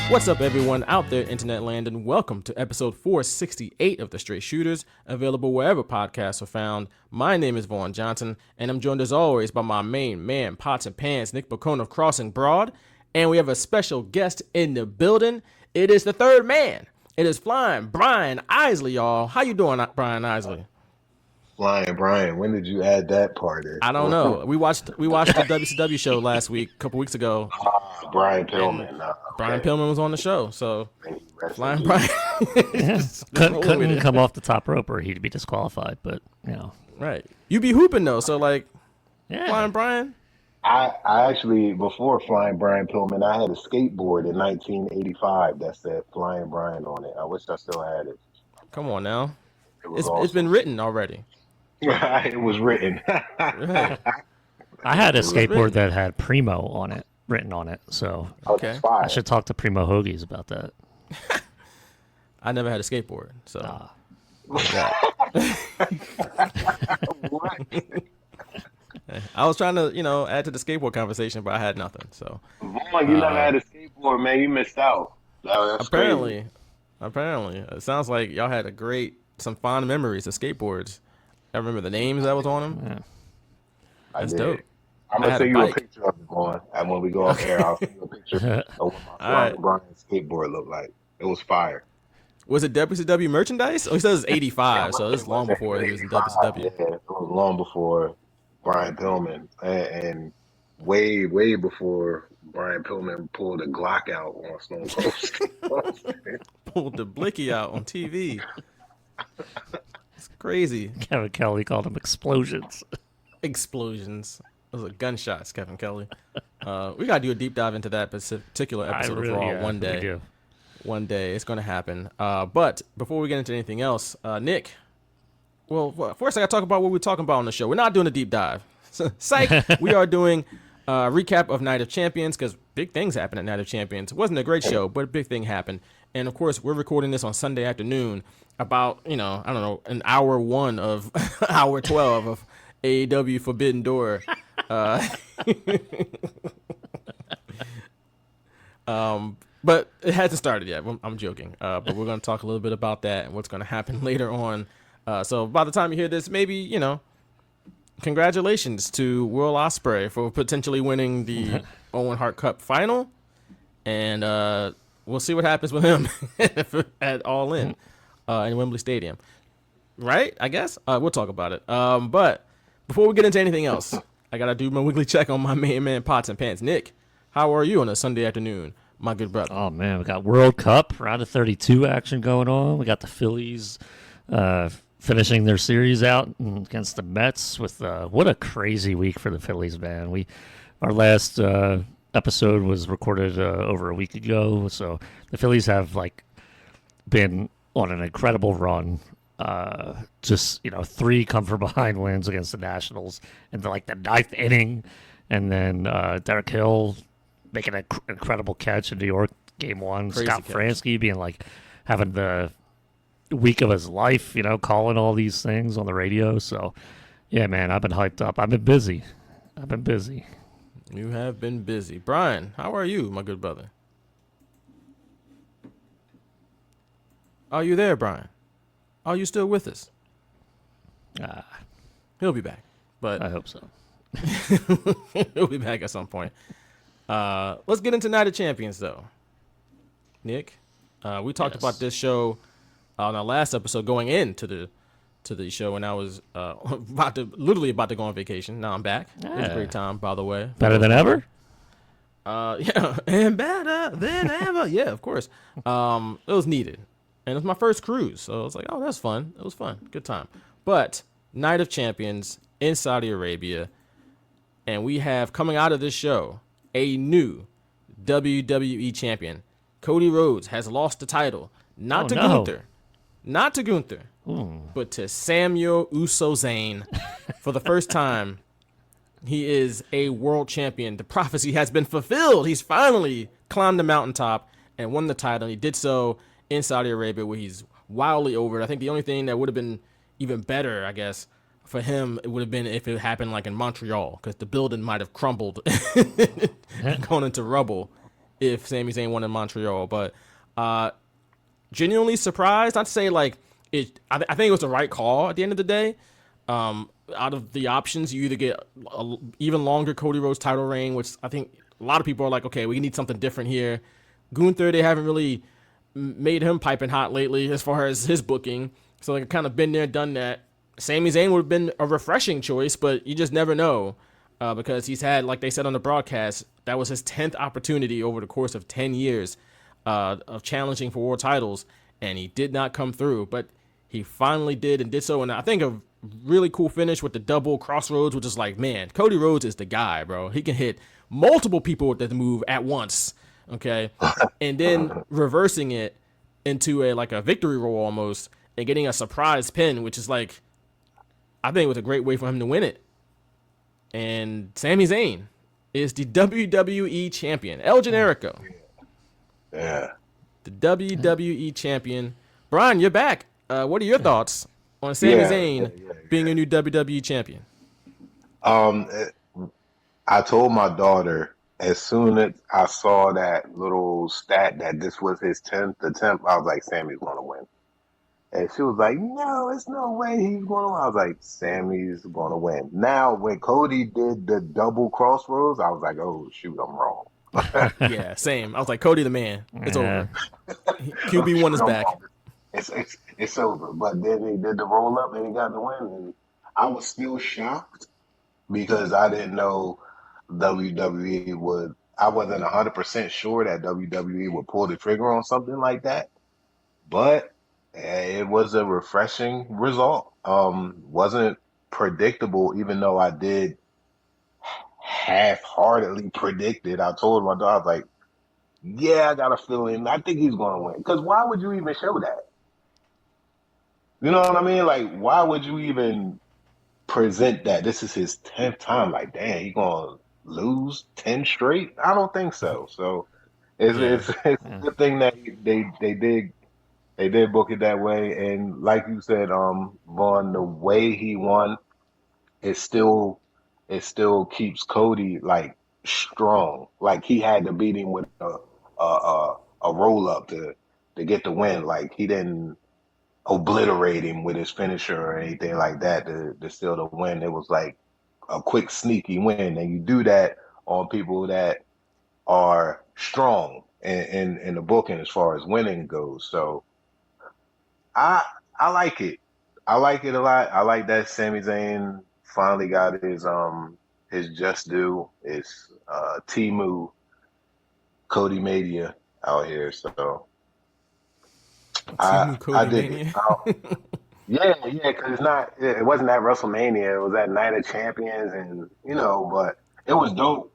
What's up, everyone out there, internet land, and welcome to episode 468 of The Straight Shooters, available wherever podcasts are found. My name is Vaughn Johnson, and I'm joined as always by my main man, Pots and Pans, Nick Piccone of Crossing Broad, and we have a special guest in the building. It is the third man. It is Flying Brian Isley, y'all. How you doing, Brian Isley? Flying Brian, when did you add that part in? I don't know. We watched the WCW show last week, a couple weeks ago. Brian Pillman. Brian Pillman was on the show, so Flying Brian couldn't come off the top rope or he'd be disqualified. But you know, right? You be hooping though, so like, yeah. Flying Brian. I actually, before Flying Brian Pillman, I had a skateboard in 1985 that said Flying Brian on it. I wish I still had it. Come on now, Awesome. It's been written already. It was written. Right. I had a skateboard that had Primo on it, written on it. So Okay. I should talk to Primo Hoagies about that. I never had a skateboard, so. What? I was trying to, add to the skateboard conversation, but I had nothing. So Vaughn, you never had a skateboard, man. You missed out. That's apparently, crazy. it sounds like y'all had some fond memories of skateboards. I remember the names that was on them. Yeah. That's dope. I'm going to send you a picture of it, Vaughn. And when we go off air, I'll send you a picture of what my Flying Brian skateboard looked like. It was fire. Was it WCW merchandise? Oh, he says it's 85, so it's long before he was in WCW. Yeah, it was long before Brian Pillman. And way, way before Brian Pillman pulled a Glock out on Stone Cold. Pulled the blicky out on TV. It's crazy. Kevin Kelly called them explosions. Explosions. Those are gunshots, Kevin Kelly. We got to do a deep dive into that particular episode of Raw one day. One day. It's going to happen. But before we get into anything else, Nick, well, first I got to talk about what we're talking about on the show. We're not doing a deep dive. Psych. We are doing a recap of Night of Champions because big things happened at Night of Champions. It wasn't a great show, but a big thing happened. And, of course, we're recording this on Sunday afternoon about, I don't know, an hour 1 of hour 12 of AEW Forbidden Door. But it hasn't started yet. I'm joking. But we're going to talk a little bit about that and what's going to happen later on. So by the time you hear this, maybe, congratulations to Will Ospreay for potentially winning the Owen Hart Cup final. And we'll see what happens with him at All In Wembley Stadium. Right? I guess. We'll talk about it. But before we get into anything else, I got to do my weekly check on my main man, Pots and Pans. Nick, how are you on a Sunday afternoon, my good brother? Oh, man. We got World Cup, round of 32 action going on. We got the Phillies finishing their series out against the Mets with what a crazy week for the Phillies, man. Our last episode was recorded over a week ago, so the Phillies have been on an incredible run. Just 3 come from behind wins against the Nationals in the 9th inning, and then Derek Hill making an incredible catch in New York, Game 1. Crazy Scott catch. Fransky being having the week of his life, calling all these things on the radio. So, yeah, man, I've been hyped up. I've been busy. You have been busy. Brian, how are you, my good brother? Are you there, Brian? Are you still with us? He'll be back, but I hope so. he'll be back at some point. Let's get into Night of Champions, though. Nick, we talked about this show on our last episode going into the show, and I was about to go on vacation. Now I'm back. It was a great time, by the way. Better than ever? Yeah, and better than ever. Yeah, of course. It was needed. And it was my first cruise, so I was like, oh, that's fun. It was fun. Good time. But Night of Champions in Saudi Arabia, and we have coming out of this show a new WWE champion. Cody Rhodes has lost the title, not to Gunther, but to Samuel Uso Zayn for the first time. He is a world champion. The prophecy has been fulfilled. He's finally climbed the mountaintop and won the title. He did so in Saudi Arabia, where he's wildly over it. I think the only thing that would have been even better, I guess, for him, it would have been if it happened in Montreal, because the building might have crumbled, gone into rubble, if Sami Zayn won in Montreal. But genuinely surprised. Not to say like it. I think it was the right call at the end of the day. Out of the options, you either get a even longer Cody Rhodes title reign, which I think a lot of people are like, okay, we need something different here. Gunther, they haven't really made him piping hot lately as far as his booking. So like kind of been there, done that. Sami Zayn would have been a refreshing choice, but you just never know because he's had, like they said on the broadcast, that was his 10th opportunity over the course of 10 years of challenging for world titles, and he did not come through. But he finally did and did so, and I think a really cool finish with the double crossroads, which is like, man, Cody Rhodes is the guy, bro. He can hit multiple people with that move at once, okay? And then reversing it into a victory roll almost and getting a surprise pin, which is like, I think it was a great way for him to win it. And Sami Zayn is the WWE Champion. El Generico. Yeah. The WWE Champion. Brian, you're back. What are your thoughts on Sami Zayn being a new WWE Champion? I told my daughter as soon as I saw that little stat that this was his 10th attempt, I was like, Sammy's going to win. And she was like, no, there's no way he's going to win. I was like, Sammy's going to win. Now, when Cody did the double crossroads, I was like, oh, shoot, I'm wrong. Yeah, same. I was like, Cody the man. It's over. QB1 is back. It's over. But then he did the roll up and he got the win. And I was still shocked because I didn't know WWE would. I wasn't 100% sure that WWE would pull the trigger on something like that. But it was a refreshing result. Wasn't predictable, even though I did half-heartedly predict it. I told my daughter, I was like, yeah, I got a feeling. I think he's going to win. Because why would you even show that? You know what I mean? Like, why would you even present that? This is his 10th time. Like, damn, he going to lose 10 straight? I don't think so. So it's a good thing that they did book it that way. And like you said, Vaughn, the way he won, it still keeps Cody like strong. Like he had to beat him with a roll up to get the win. Like he didn't obliterate him with his finisher or anything like that to steal the win. It was like a quick sneaky win, and you do that on people that are strong in the booking as far as winning goes. So I like it. I like it a lot. I like that Sami Zayn finally got his just due. It's Temu Cody Mania out here. So I dig it. Yeah, because it wasn't at WrestleMania. It was at Night of Champions, and but it was dope.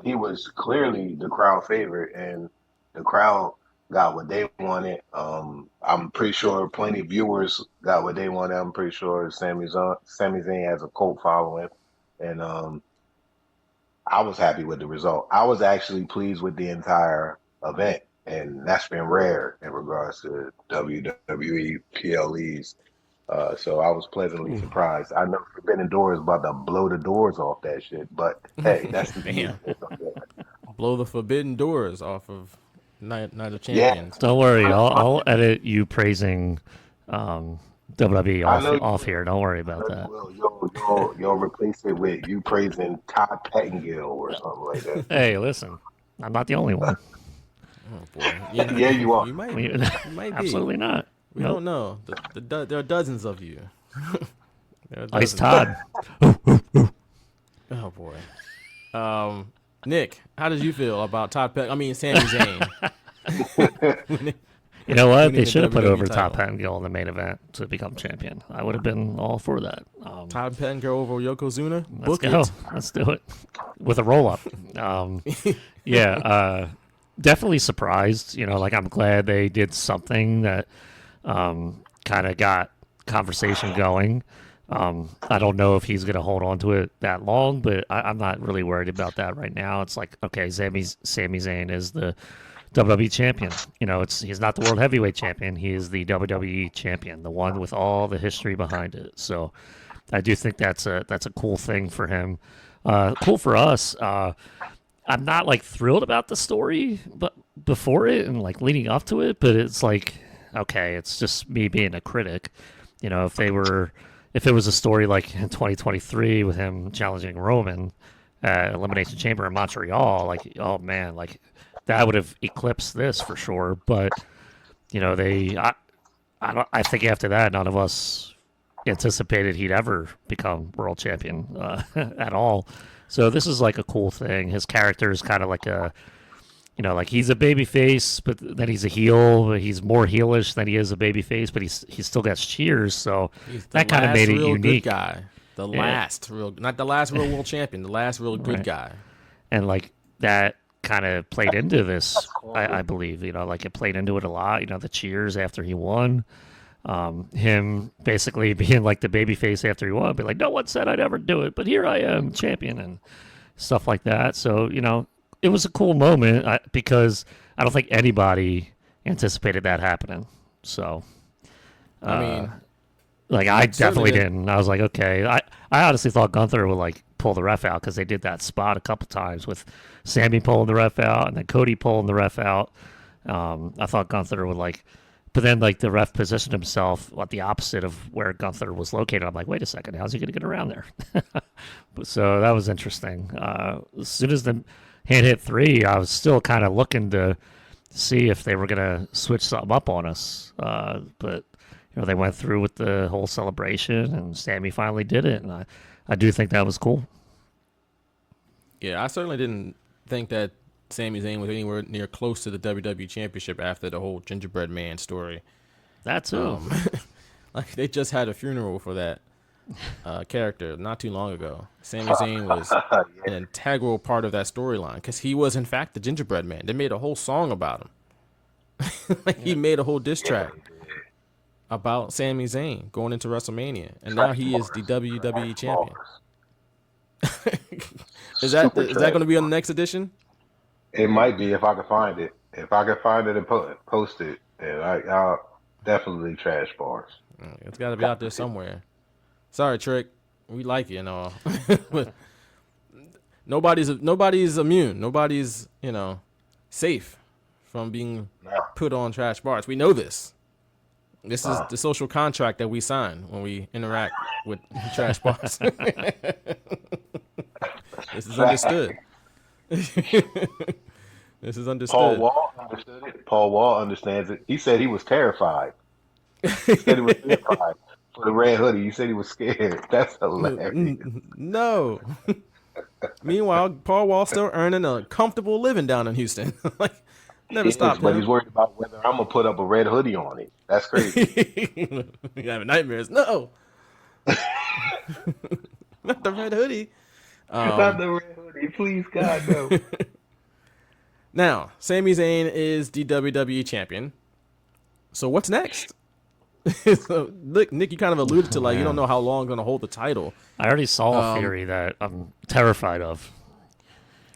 He was clearly the crowd favorite, and the crowd got what they wanted. I'm pretty sure plenty of viewers got what they wanted. I'm pretty sure Sami Zayn has a cult following, and I was happy with the result. I was actually pleased with the entire event, and that's been rare in regards to WWE PLEs. So I was pleasantly surprised. I know Forbidden Door is about to blow the doors off that shit, but hey, that's the Damn. Blow the Forbidden Doors off of Night of Champions. Don't worry, I'll edit you praising WWE off here. Don't worry about that. You'll replace it with you praising Todd Pettengill or something like that. Hey, listen, I'm not the only one. Oh boy, Yeah, you are. You might be. Absolutely not. We don't know. There are dozens of you. Ice Todd. Oh boy. Nick, how did you feel about Sami Zayn? You know what? They should have put over Todd Pettengill in the main event to become champion. I would have been all for that. Todd Pettengill over Yokozuna? Let's go. Let's do it. With a roll-up. Definitely surprised. I'm glad they did something that kind of got conversation going. I don't know if he's going to hold on to it that long, but I'm not really worried about that right now. It's like, okay, Sami Zayn is the WWE champion. He's not the world heavyweight champion. He is the WWE champion, the one with all the history behind it. So I do think that's a cool thing for him. Cool for us. I'm not like thrilled about the story, but before it and like leading up to it, but it's like, okay, it's just me being a critic. If it was a story like in 2023 with him challenging Roman at Elimination Chamber in Montreal, like, oh man, like that would have eclipsed this for sure. But I think after that, none of us anticipated he'd ever become world champion at all. So this is like a cool thing. His character is kind of like like he's a baby face, but then he's a heel. He's more heelish than he is a baby face, but he still gets cheers. So that kind of made it unique. Good guy. Not the last real world champion, the last real good guy. And like that kind of played into this, I believe. Like it played into it a lot. The cheers after he won. Him basically being like the baby face after he won, be like, no one said I'd ever do it, but here I am, champion, and stuff like that. So, it was a cool moment because I don't think anybody anticipated that happening. So, I definitely didn't. I was like, okay. I honestly thought Gunther would like pull the ref out because they did that spot a couple times with Sami pulling the ref out and then Cody pulling the ref out. I thought Gunther would but then like the ref positioned himself at the opposite of where Gunther was located. I'm like, wait a second, how's he going to get around there? So that was interesting. As soon as the hand hit 3, I was still kind of looking to see if they were going to switch something up on us. But they went through with the whole celebration, and Sami finally did it, and I do think that was cool. Yeah, I certainly didn't think that Sami Zayn was anywhere near close to the WWE Championship after the whole Gingerbread Man story. That too. Like they just had a funeral for that character not too long ago. Sami Zayn was an integral part of that storyline because he was in fact the Gingerbread Man. They made a whole song about him. He made a whole diss track about Sami Zayn going into WrestleMania, and now he is the WWE Champion. Is that going to be on the next edition? It might be if I can find it. If I can find it and post it, and I'll definitely trash bars. It's got to be out there somewhere. Sorry, Trick. We like you and all, but nobody's immune. Nobody's safe from being put on trash bars. We know this. This is the social contract that we sign when we interact with trash bars. This is understood. This is understood. Paul Wall understood it. Paul Wall understands it. He said he was terrified. He said he was terrified for the red hoodie. He said he was scared. That's hilarious. No. Meanwhile, Paul Wall still earning a comfortable living down in Houston. Never stopped. But he's worried about whether I'm gonna put up a red hoodie on it. That's crazy. You having nightmares? No. Not the red hoodie. Not the red hoodie, please, God, no. Now, Sami Zayn is the WWE Champion. So what's next? So, look, Nick, you kind of alluded to you don't know how long going to hold the title. I already saw a theory that I'm terrified of.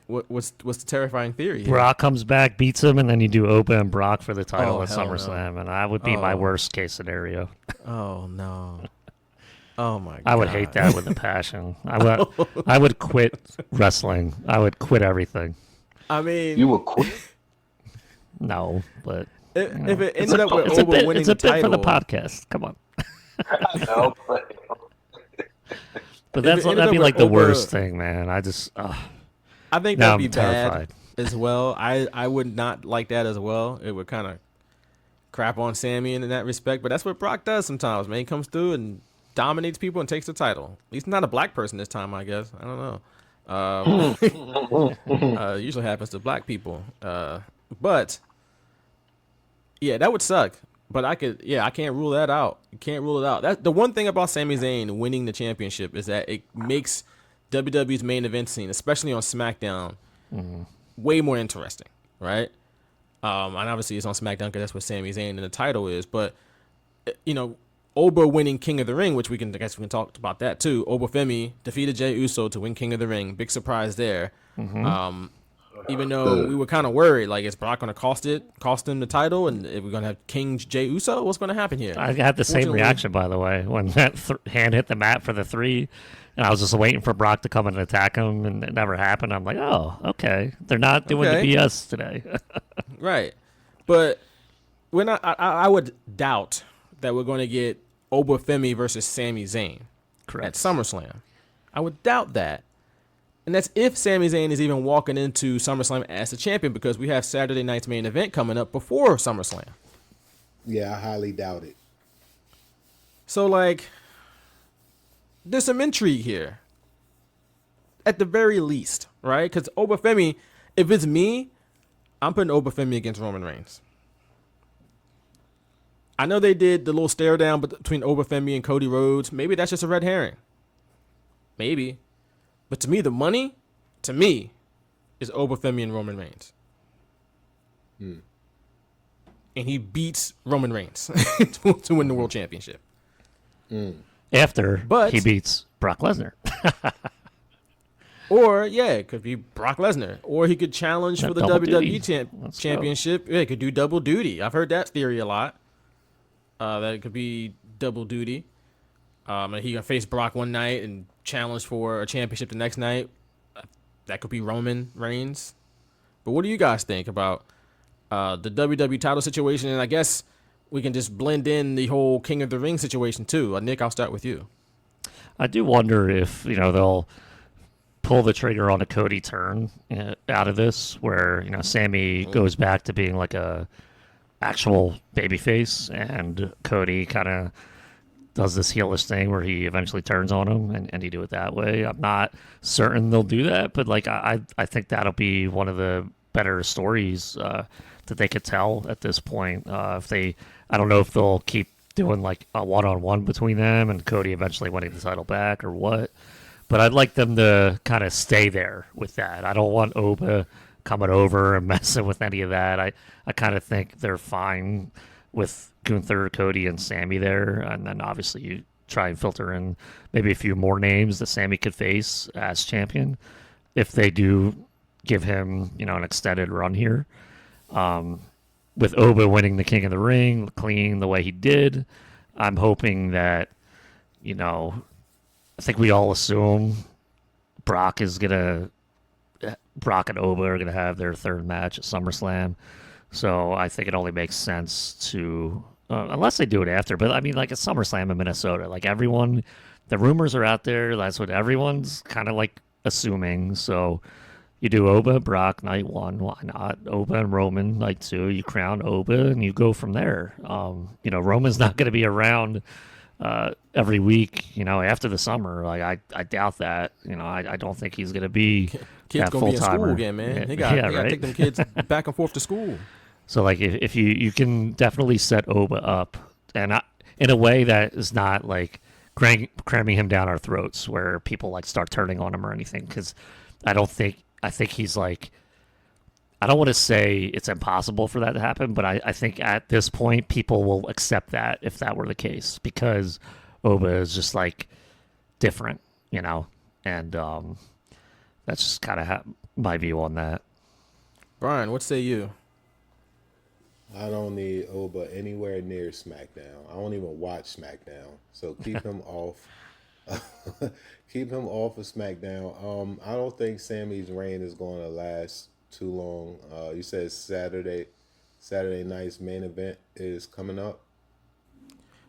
What's the terrifying theory here? Brock comes back, beats him, and then you do Oba and Brock for the title at hell SummerSlam, and that would be my worst case scenario. Oh no. Oh my god. I would hate that with a passion. I would quit wrestling. I would quit everything. I mean, you would quit? No, but if it ended up with Oba winning the title, it's a bit for the podcast. Come on. I know, but that'd be like the worst thing, man. I think that'd be bad as well. I would not like that as well. It would kind of crap on Sami in that respect. But that's what Brock does sometimes, man. He comes through and dominates people and takes the title. At least not a black person this time, I guess. I don't know. Usually happens to black people. But yeah, that would suck. But I can't rule that out. You can't rule it out. That's the one thing about Sami Zayn winning the championship is that it makes WWE's main event scene, especially on SmackDown, way more interesting, right? And obviously it's on SmackDown because that's what Sami Zayn and the title is. But Oba winning King of the Ring, which I guess we can talk about that too. Oba Femi defeated Jey Uso to win King of the Ring. Big surprise there. Even though we were kind of worried, like, is Brock going to cost him the title, and if we're going to have King Jey Uso? What's going to happen here? I had the same reaction, by the way, when that hand hit the mat for the 3, and I was just waiting for Brock to come and attack him, and it never happened. I'm like, oh, okay. They're not doing the BS today. Right. But we're not. I would doubt that we're going to get Oba Femi versus Sami Zayn at SummerSlam. I would doubt that. And that's if Sami Zayn is even walking into SummerSlam as the champion, because we have Saturday night's main event coming up before SummerSlam. Yeah, I highly doubt it. So, like, there's some intrigue here. At the very least, right? Because Oba Femi, if it's me, I'm putting Oba Femi against Roman Reigns. I know they did the little stare down between Oba Femi and Cody Rhodes. Maybe that's just a red herring. Maybe. But to me, the money, is Oba Femi and Roman Reigns. And he beats Roman Reigns to win the world championship. After he beats Brock Lesnar. Or, it could be Brock Lesnar. Or he could challenge for the WWE championship. Yeah, he could do double duty. I've heard that theory a lot. That it could be double duty. And he can face Brock one night and challenge for a championship the next night. That could be Roman Reigns. But what do you guys think about the WWE title situation? And I guess we can just blend in the whole King of the Ring situation too. Nick, I'll start with you. I do wonder if they'll pull the trigger on a Cody turn out of this, where Sami goes back to being like a actual babyface, and Cody kind of does this heelish thing where he eventually turns on him, and he do it that way. I'm not certain they'll do that, but like I think that'll be one of the better stories that they could tell at this point. I don't know if they'll keep doing like a one-on-one between them and Cody eventually winning the title back or what, but I'd like them to kind of stay there with that. I don't want Oba coming over and messing with any of that. I kind of think they're fine with Gunther, Cody, and Sami there, and then obviously you try and filter in maybe a few more names that Sami could face as champion if they do give him an extended run here. With Oba winning the King of the Ring clean the way he did, I'm hoping that I think we all assume Brock and Oba are gonna have their third match at SummerSlam. So I think it only makes sense to, unless they do it after, but I mean, like, it's SummerSlam in Minnesota. Like, everyone, the rumors are out there. That's what everyone's kind of like assuming. So you do Oba, Brock, night 1. Why not? Oba and Roman, night 2. You crown Oba, and you go from there. Roman's not going to be around every week, after the summer. Like, I doubt that. I don't think he's going to be kids gonna be in school again, man. He got to take them kids back and forth to school. So, like, if you can definitely set Oba up, and in a way that is not like cramming him down our throats, where people like start turning on him or anything. Because I think he's like, I don't want to say it's impossible for that to happen, but I think at this point people will accept that if that were the case, because Oba is just like different, and that's just kind of my view on that. Brian, what say you? I don't need Oba anywhere near SmackDown. I don't even watch SmackDown, so keep him off. Keep him off of SmackDown. I don't think Sami's reign is going to last too long. You said Saturday night's main event is coming up.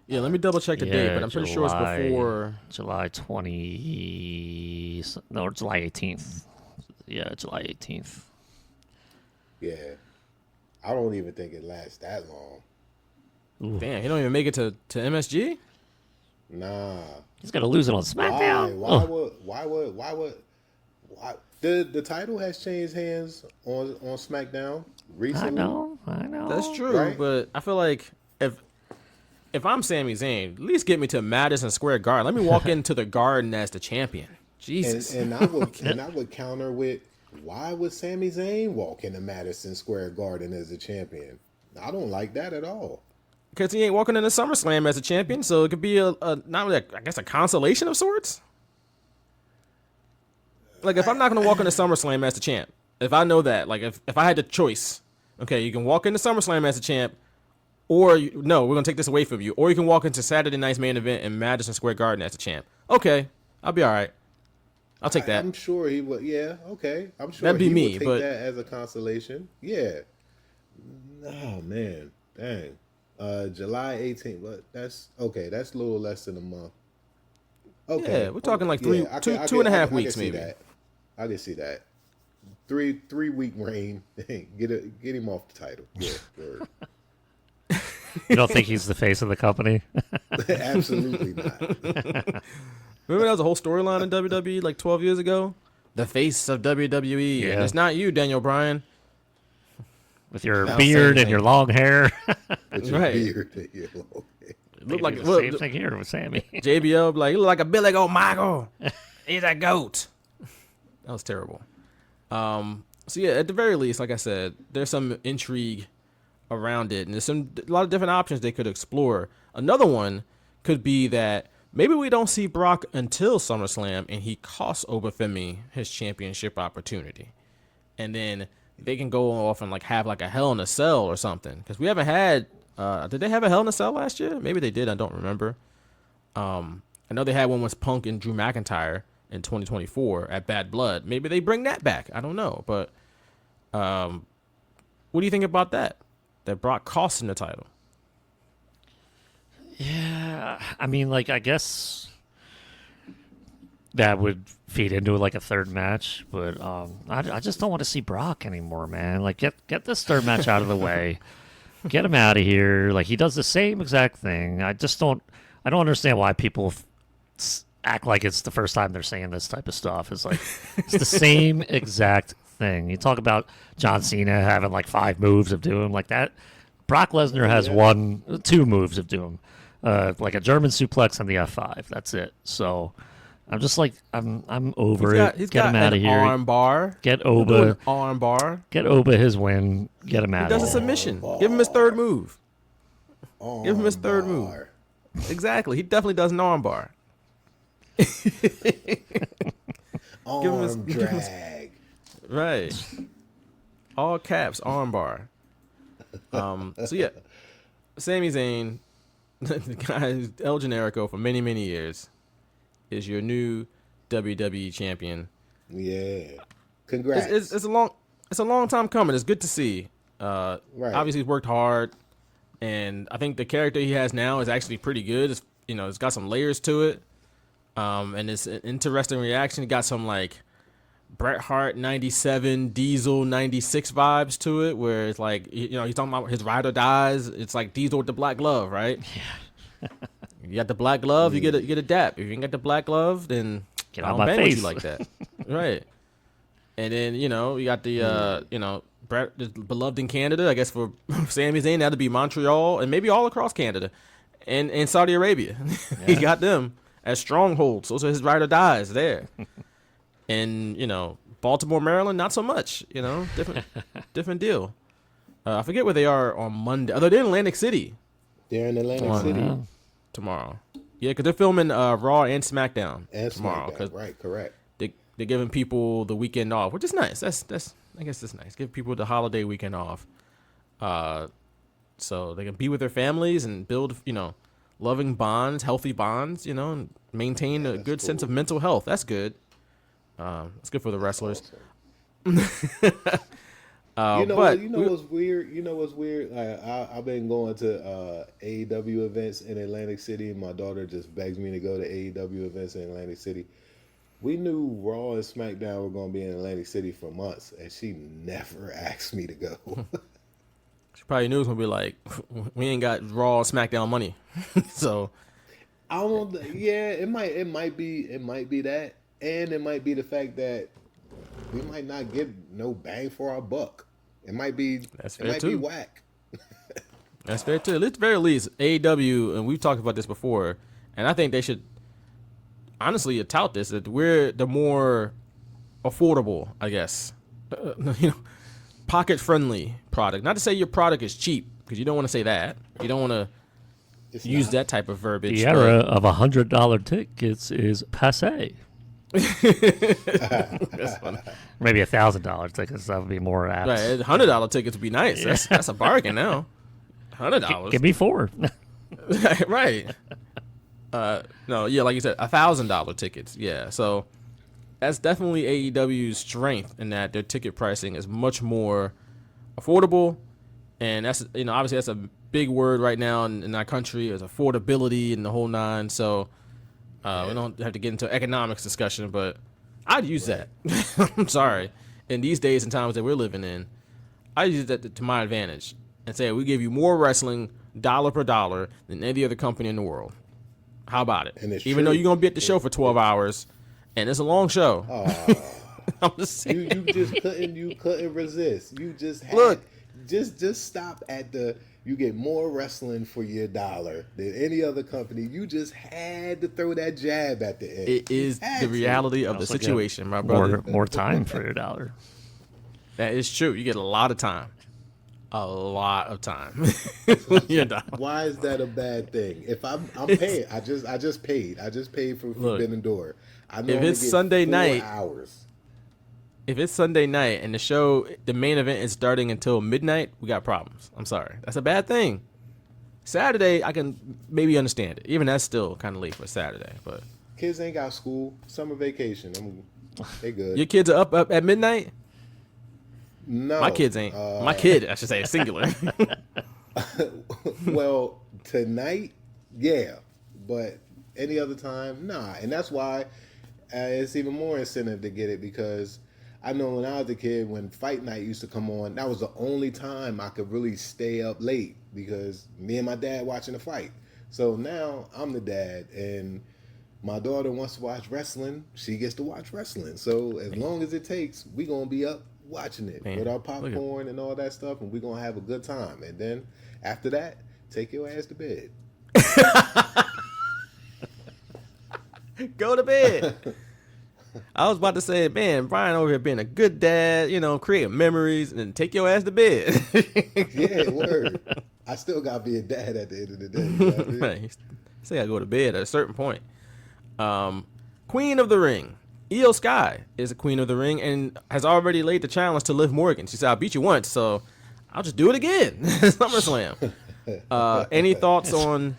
Yeah, let me double check the date, but I'm pretty sure it's before July 18th. Yeah, July 18th. Yeah, I don't even think it lasts that long. Ooh. Damn, he don't even make it to MSG? Nah. He's gonna lose it on SmackDown. Why? The title has changed hands on SmackDown recently. I know. That's true, right? But I feel like if I'm Sami Zayn, at least get me to Madison Square Garden. Let me walk into the Garden as the champion. Jesus. And I would counter with, why would Sami Zayn walk into Madison Square Garden as a champion? I don't like that at all. Because he ain't walking into SummerSlam as a champion, so it could be a not really I guess a consolation of sorts. Like, if I'm not going to walk into SummerSlam as the champ, if I know that, like if I had the choice, okay, you can walk into SummerSlam as a champ, or no, we're gonna take this away from you, or you can walk into Saturday night's main event in Madison Square Garden as a champ. Okay, I'll be all right. I'll take that. I'm sure he would. Yeah, okay. I'm sure That'd be he me, would take but that as a consolation. Yeah. Oh man, dang. July 18th. But that's okay. That's a little less than a month. Okay. yeah, we're talking like Yeah, two and a half I weeks can see maybe. that. I can see that. 3-week reign. Get him off the title. Yeah. Word. You don't think he's the face of the company? Absolutely not. Remember that was a whole storyline in WWE like 12 years ago? The face of WWE. Yeah. And it's not you, Daniel Bryan. With your Now, beard same and your thing. long hair. With your Right. beard and your long hair. It looked like the same thing here with Sammy. JBL, like, you look like a Billy Goat Michael. He's a goat. That was terrible. So yeah, at the very least, like I said, there's some intrigue around it, and there's a lot of different options they could explore. Another one could be that maybe we don't see Brock until SummerSlam, and he costs Oba Femi his championship opportunity, and then they can go off and like have like a Hell in a Cell or something, because we haven't had. Did they have a Hell in a Cell last year? Maybe they did. I don't remember. I know they had one with Punk and Drew McIntyre in 2024 at Bad Blood. Maybe they bring that back. I don't know, but what do you think about that? That Brock cost him the title. Yeah, I mean, like, I guess that would feed into like a third match, but I just don't want to see Brock anymore, man. Like, get this third match out of the way, get him out of here. Like, he does the same exact thing. I don't understand why people act like it's the first time they're saying this type of stuff. It's like it's the same exact thing. You talk about John Cena having like 5 moves of doom like that. Brock Lesnar has 2 moves of doom, like a German suplex and the F5. That's it. So I'm just like I'm over it. He's Get got him out an of here. arm bar. Get Doing Oba. an arm bar. Get Oba his win. Get him He out does a of here. submission. Give him his third move. Give him his third move. Armbar. Exactly. He definitely does an arm bar. Arm drag. Right. All caps, arm bar. So yeah, Sami Zayn, the guy who's El Generico for many, many years, is your new WWE champion. Yeah. Congrats. It's a long time coming. It's good to see. Right. Obviously he's worked hard, and I think the character he has now is actually pretty good. It's, it's got some layers to it. And it's an interesting reaction. It got some like Bret Hart 97, Diesel 96 vibes to it, where it's like, he's talking about his ride or dies. It's like Diesel with the black glove, right? Yeah. You got the black glove, you get a dap. If you ain't got the black glove, then Get I out don't my bang with face. you like that. Right. And then, you got the, Bret is beloved in Canada. I guess for Sami Zayn, that'd be Montreal and maybe all across Canada and Saudi Arabia. Yeah. He got them as strongholds. Those are his ride or dies there. And, Baltimore, Maryland, not so much, different deal. I forget where they are on Monday. Although they're in Atlantic City They're in Atlantic Come on, City. man. tomorrow. Yeah, because they're filming Raw and SmackDown And tomorrow. SmackDown. Right, correct. They're giving people the weekend off, which is nice. That's I guess that's nice. Give people the holiday weekend off, so they can be with their families and build, loving bonds, healthy bonds, and maintain a good sense of mental health. That's good. It's good for the wrestlers. Awesome. But what's weird? What's weird? Like, I've been going to AEW events in Atlantic City. My daughter just begs me to go to AEW events in Atlantic City. We knew Raw and SmackDown were going to be in Atlantic City for months, and she never asked me to go. she probably knew it was gonna be like, we ain't got Raw SmackDown money, so I don't. Yeah, it might be that, and it might be the fact that we might not get no bang for our buck. It might be. That's it fair might too. be whack. That's fair too. At least, very least, AEW, and we've talked about this before, and I think they should honestly tout this, that we're the more affordable, I guess, pocket friendly product. Not to say your product is cheap, because you don't want to say that. You don't want to It's use not. that type of verbiage. The era of $100 tickets is passé. That's funny. Maybe $1,000 tickets. That would be more apt. Right, $100 tickets would be nice. That's a bargain now. $100. Give me 4. Right. No, yeah, like you said, $1,000 tickets. Yeah, so that's definitely AEW's strength in that their ticket pricing is much more affordable, and that's obviously that's a big word right now in our country is affordability and the whole nine. So we don't have to get into economics discussion, but I'd use that. I'm sorry. In these days and times that we're living in, I use that to my advantage and say we give you more wrestling dollar per dollar than any other company in the world. How about it? And it's Even true. though you're gonna be at the show for 12 hours, and it's a long show. I'm just saying. You couldn't resist. You just had, Look. just stop at the. You get more wrestling for your dollar than any other company. You just had to throw that jab at the end. It is the reality of the Also get situation, my brother. More time for your dollar. That is true. You get a lot of time. A lot of time. You're done. Why is that a bad thing? If I'm paying, I just paid for Forbidden Door. I know if it's Sunday night, hours. If it's Sunday night and the main event is starting until midnight, we got problems. I'm sorry. That's a bad thing. Saturday, I can maybe understand it. Even that's still kind of late for Saturday. But Kids ain't got school, summer vacation. They good. your kids are up at midnight? No, My kids ain't. My kid, I should say, is singular. Well, tonight, yeah, but any other time, nah. And that's why it's even more incentive to get it, because I know when I was a kid, when Fight Night used to come on, that was the only time I could really stay up late, because me and my dad watching the fight. So now I'm the dad, and my daughter wants to watch wrestling. She gets to watch wrestling. So as long as it takes, we gonna be up watching it with our popcorn and all that stuff, and we're gonna have a good time. And then after that, take your ass to bed. Go to bed. I was about to say, man, Brian over here being a good dad, creating memories, and then take your ass to bed. Yeah, word. I still got to be a dad at the end of the day. You know what I mean? Right. Say I go to bed at a certain point. Queen of the Ring. IYO Sky is a Queen of the Ring and has already laid the challenge to Liv Morgan. She said, I beat you once, so I'll just do it again. SummerSlam. Any thoughts on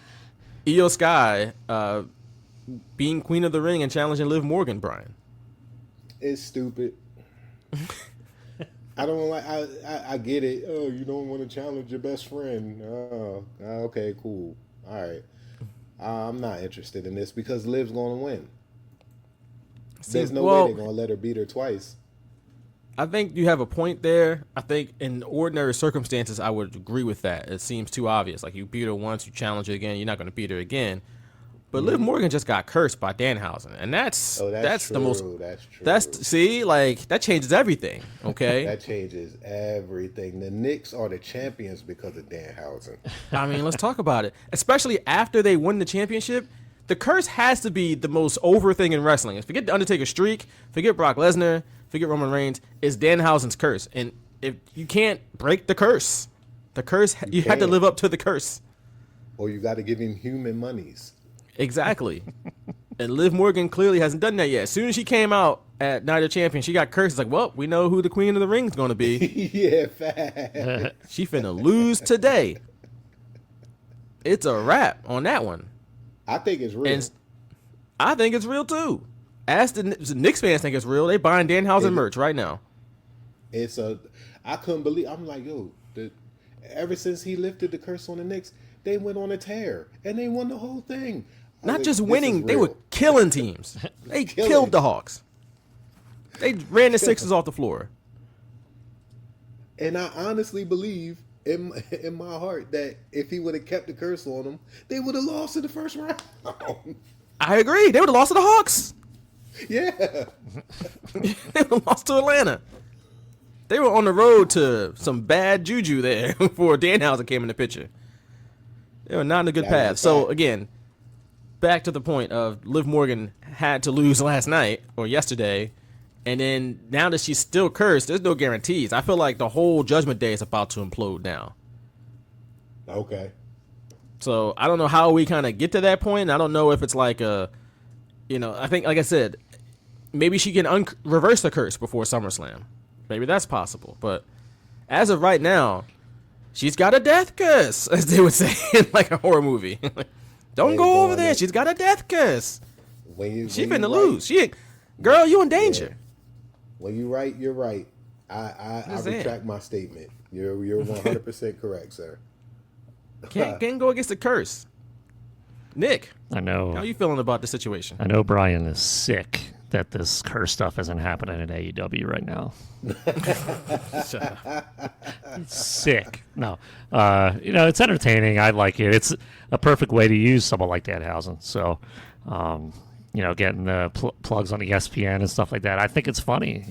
IYO Sky being Queen of the Ring and challenging Liv Morgan, Brian? It's stupid. I don't like. I get it. Oh, you don't want to challenge your best friend. Oh, okay, cool. All right. I'm not interested in this because Liv's going to win. There's no way they're going to let her beat her twice. I think you have a point there. I think in ordinary circumstances, I would agree with that. It seems too obvious. Like, you beat her once, you challenge her again, you're not going to beat her again. But Liv Morgan just got cursed by Danhausen, and that's true. the most. That's true. See, like, that changes everything. Okay, That changes everything. The Knicks are the champions because of Danhausen. I mean, let's talk about it. Especially after they win the championship, the curse has to be the most over thing in wrestling. Forget the Undertaker streak, forget Brock Lesnar, forget Roman Reigns. It's Danhausen's curse, and if you can't break the curse, you have to live up to the curse. Or you got to give him human monies. Exactly. And Liv Morgan clearly hasn't done that yet. As soon as she came out at Night of Champions, she got cursed. It's like, well, we know who the Queen of the Ring is going to be. Yeah, fast. She finna lose today. It's a wrap on that one. I think it's real. And I think it's real too. Ask the Knicks fans think it's real. They buying Danhausen merch right now. I couldn't believe. I'm like, yo, ever since he lifted the curse on the Knicks, they went on a tear and they won the whole thing. Not just winning, they were killing teams. They killed the Hawks. They ran the Sixers off the floor. And I honestly believe in my heart that if he would have kept the curse on them, they would have lost in the first round. I agree. They would have lost to the Hawks. Yeah. They would have lost to Atlanta. They were on the road to some bad juju there before Danhausen came in the picture. They were not in a good path. So, again, back to the point of Liv Morgan had to lose last night or yesterday, and then now that she's still cursed, there's no guarantees. I feel like the whole Judgment Day is about to implode now. Okay. So I don't know how we kind of get to that point. I don't know if it's like I think, like I said, maybe she can reverse the curse before SummerSlam. Maybe that's possible. But as of right now, she's got a death kiss, as they would say in like a horror movie. Don't go over there. She's got a death kiss. She finna lose. Girl, you in danger. Yeah. When you right, you're right. I retract my statement. You're 100% correct, sir. Can't go against the curse. Nick, I know. how are you feeling about the situation? I know Brian is sick that this curse stuff isn't happening in AEW right now. Sick. No. It's entertaining. I like it. It's a perfect way to use someone like Danhausen. So, getting the plugs on ESPN and stuff like that. I think it's funny.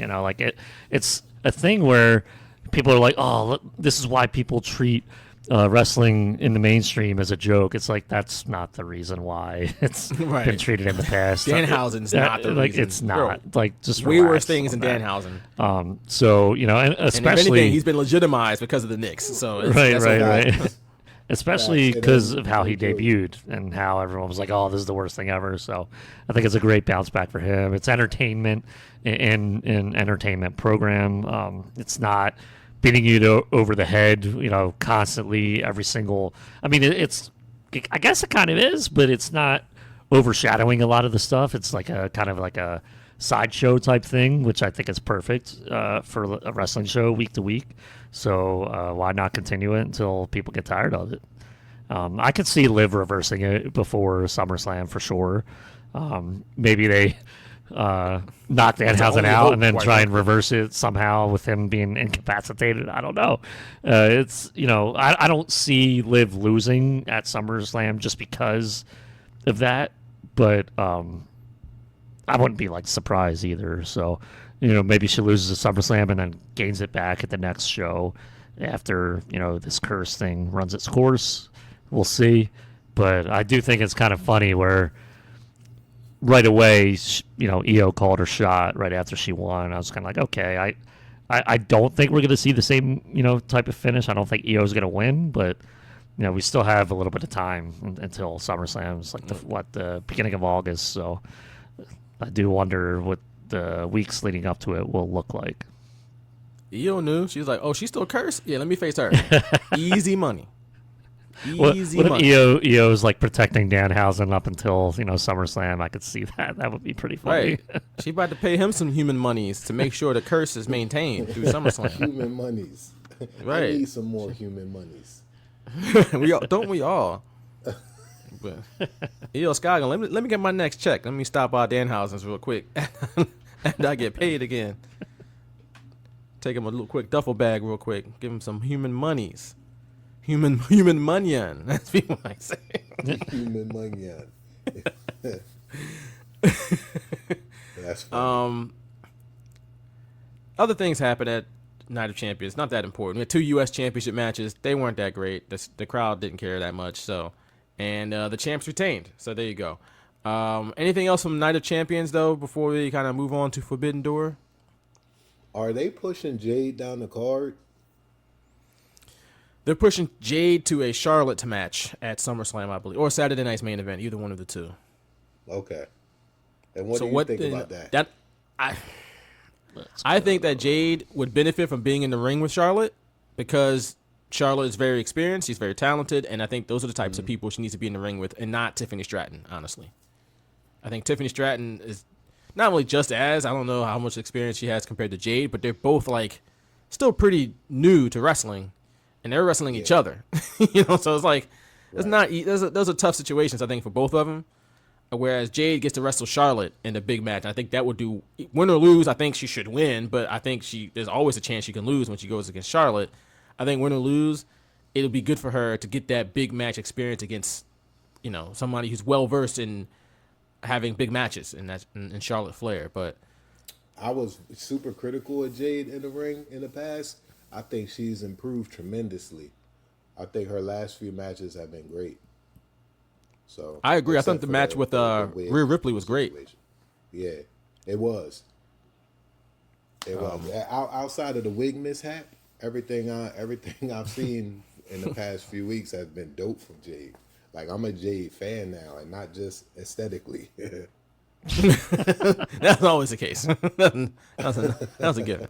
It's a thing where people are like, oh, look, this is why people treat wrestling in the mainstream as a joke. It's like, that's not the reason why it's been treated in the past. Danhausen's not the reason. It's not. Bro, just way worse things than Danhausen. And especially... And if anything, he's been legitimized because of the Knicks. So right. Especially because of how he debuted and how everyone was like, oh, this is the worst thing ever. So I think it's a great bounce back for him. It's entertainment in an entertainment program. It's not beating you over the head, constantly every single. I mean, I guess it kind of is, but it's not overshadowing a lot of the stuff. It's like a kind of like a sideshow type thing, which I think is perfect for a wrestling show week to week. So why not continue it until people get tired of it? I could see Liv reversing it before SummerSlam for sure. Maybe they knock Danhausen out and then try and reverse it somehow with him being incapacitated. I don't know. I don't see Liv losing at SummerSlam just because of that, but I wouldn't be surprised either. So, maybe she loses at SummerSlam and then gains it back at the next show after, this curse thing runs its course. We'll see. But I do think it's kind of funny where right away, Io called her shot right after she won. I was kind of like, okay, I don't think we're going to see the same, type of finish. I don't think Io's going to win, but, we still have a little bit of time until SummerSlam. It's like the beginning of August. So I do wonder what the weeks leading up to it will look like. Io knew. She was like, oh, she's still cursed? Yeah, let me face her. Easy money. Easy what money. If Io's protecting Danhausen up until SummerSlam? I could see that. That would be pretty funny. Right. She about to pay him some human monies to make sure the curse is maintained through SummerSlam. Human monies. Right. I need some more human monies. Don't we all? But IYO Sky, let me get my next check. Let me stop by Danhausen's real quick, and I get paid again. Take him a little quick duffel bag real quick. Give him some human monies. Human money-on. That's what people like say. Human money-on. That's funny. Other things happened at Night of Champions. Not that important. We had 2 U.S. Championship matches. They weren't that great. The crowd didn't care that much. So, and the champs retained. So there you go. Anything else from Night of Champions though before we kind of move on to Forbidden Door? Are they pushing Jade down the card? They're pushing Jade to a Charlotte match at SummerSlam, I believe, or Saturday Night's Main Event. Either one of the two. Okay. And what do you think about that? I think that Jade would benefit from being in the ring with Charlotte because Charlotte is very experienced. She's very talented. And I think those are the types of people she needs to be in the ring with and not Tiffany Stratton, honestly. I think Tiffany Stratton is not only just I don't know how much experience she has compared to Jade, but they're both still pretty new to wrestling and they're wrestling each other, so it's it's not, those are tough situations, I think, for both of them. Whereas Jade gets to wrestle Charlotte in a big match. I think that would do, win or lose, I think she should win, but I think there's always a chance she can lose when she goes against Charlotte. I think win or lose, it'll be good for her to get that big match experience against, somebody who's well-versed in having big matches, and that's in Charlotte Flair. But I was super critical of Jade in the ring in the past. I think she's improved tremendously. I think her last few matches have been great. So I agree. I think the match with Rhea Ripley was great. Yeah, it was. It was. Outside of the wig mishap, everything I've seen in the past few weeks has been dope from Jade. I'm a Jade fan now, and not just aesthetically. That's always the case. That's a given.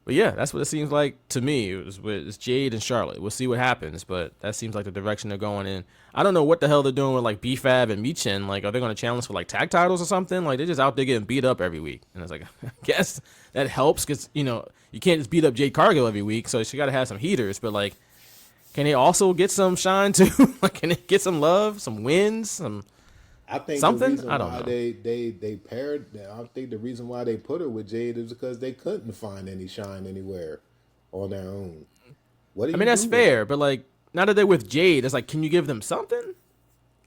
But yeah, that's what it seems like to me. It's Jade and Charlotte. We'll see what happens, but that seems like the direction they're going in. I don't know what the hell they're doing with like B-Fab and Michin. Like, are they going to challenge for like tag titles or something? Like, they're just out there getting beat up every week. And it's like, I guess that helps because, you know, you can't just beat up Jade Cargill every week. So she got to have some heaters. But like, can they also get some shine too? Like, can they get some love, some wins, some I think something? The reason I don't why know. They paired. I think the reason why they put her with Jade is because they couldn't find any shine anywhere on their own. What do I mean, that's fair, but like, now that they're with Jade, it's like, can you give them something?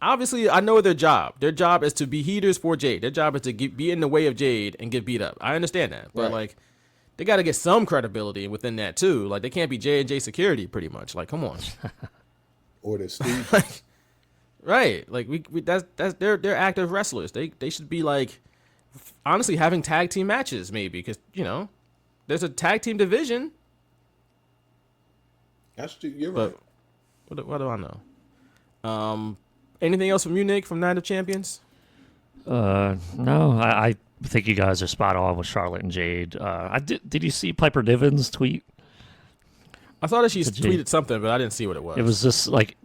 Obviously, I know their job. Their job is to be heaters for Jade. Their job is to be in the way of Jade and get beat up. I understand that, but Right. like, they got to get some credibility within that too. Like, they can't be J&J security, pretty much. Like, come on, Or the Steve. right? Like, we that's they're active wrestlers. They should be like, honestly, having tag team matches maybe because you know, there's a tag team division. That's true. You're right. But what do I know? Anything else from you, Nick, from Night of Champions? No, I think you guys are spot on with Charlotte and Jade. Did you see Piper Niven's tweet? I thought that she Jade. tweeted something, but I didn't see what it was. It was just like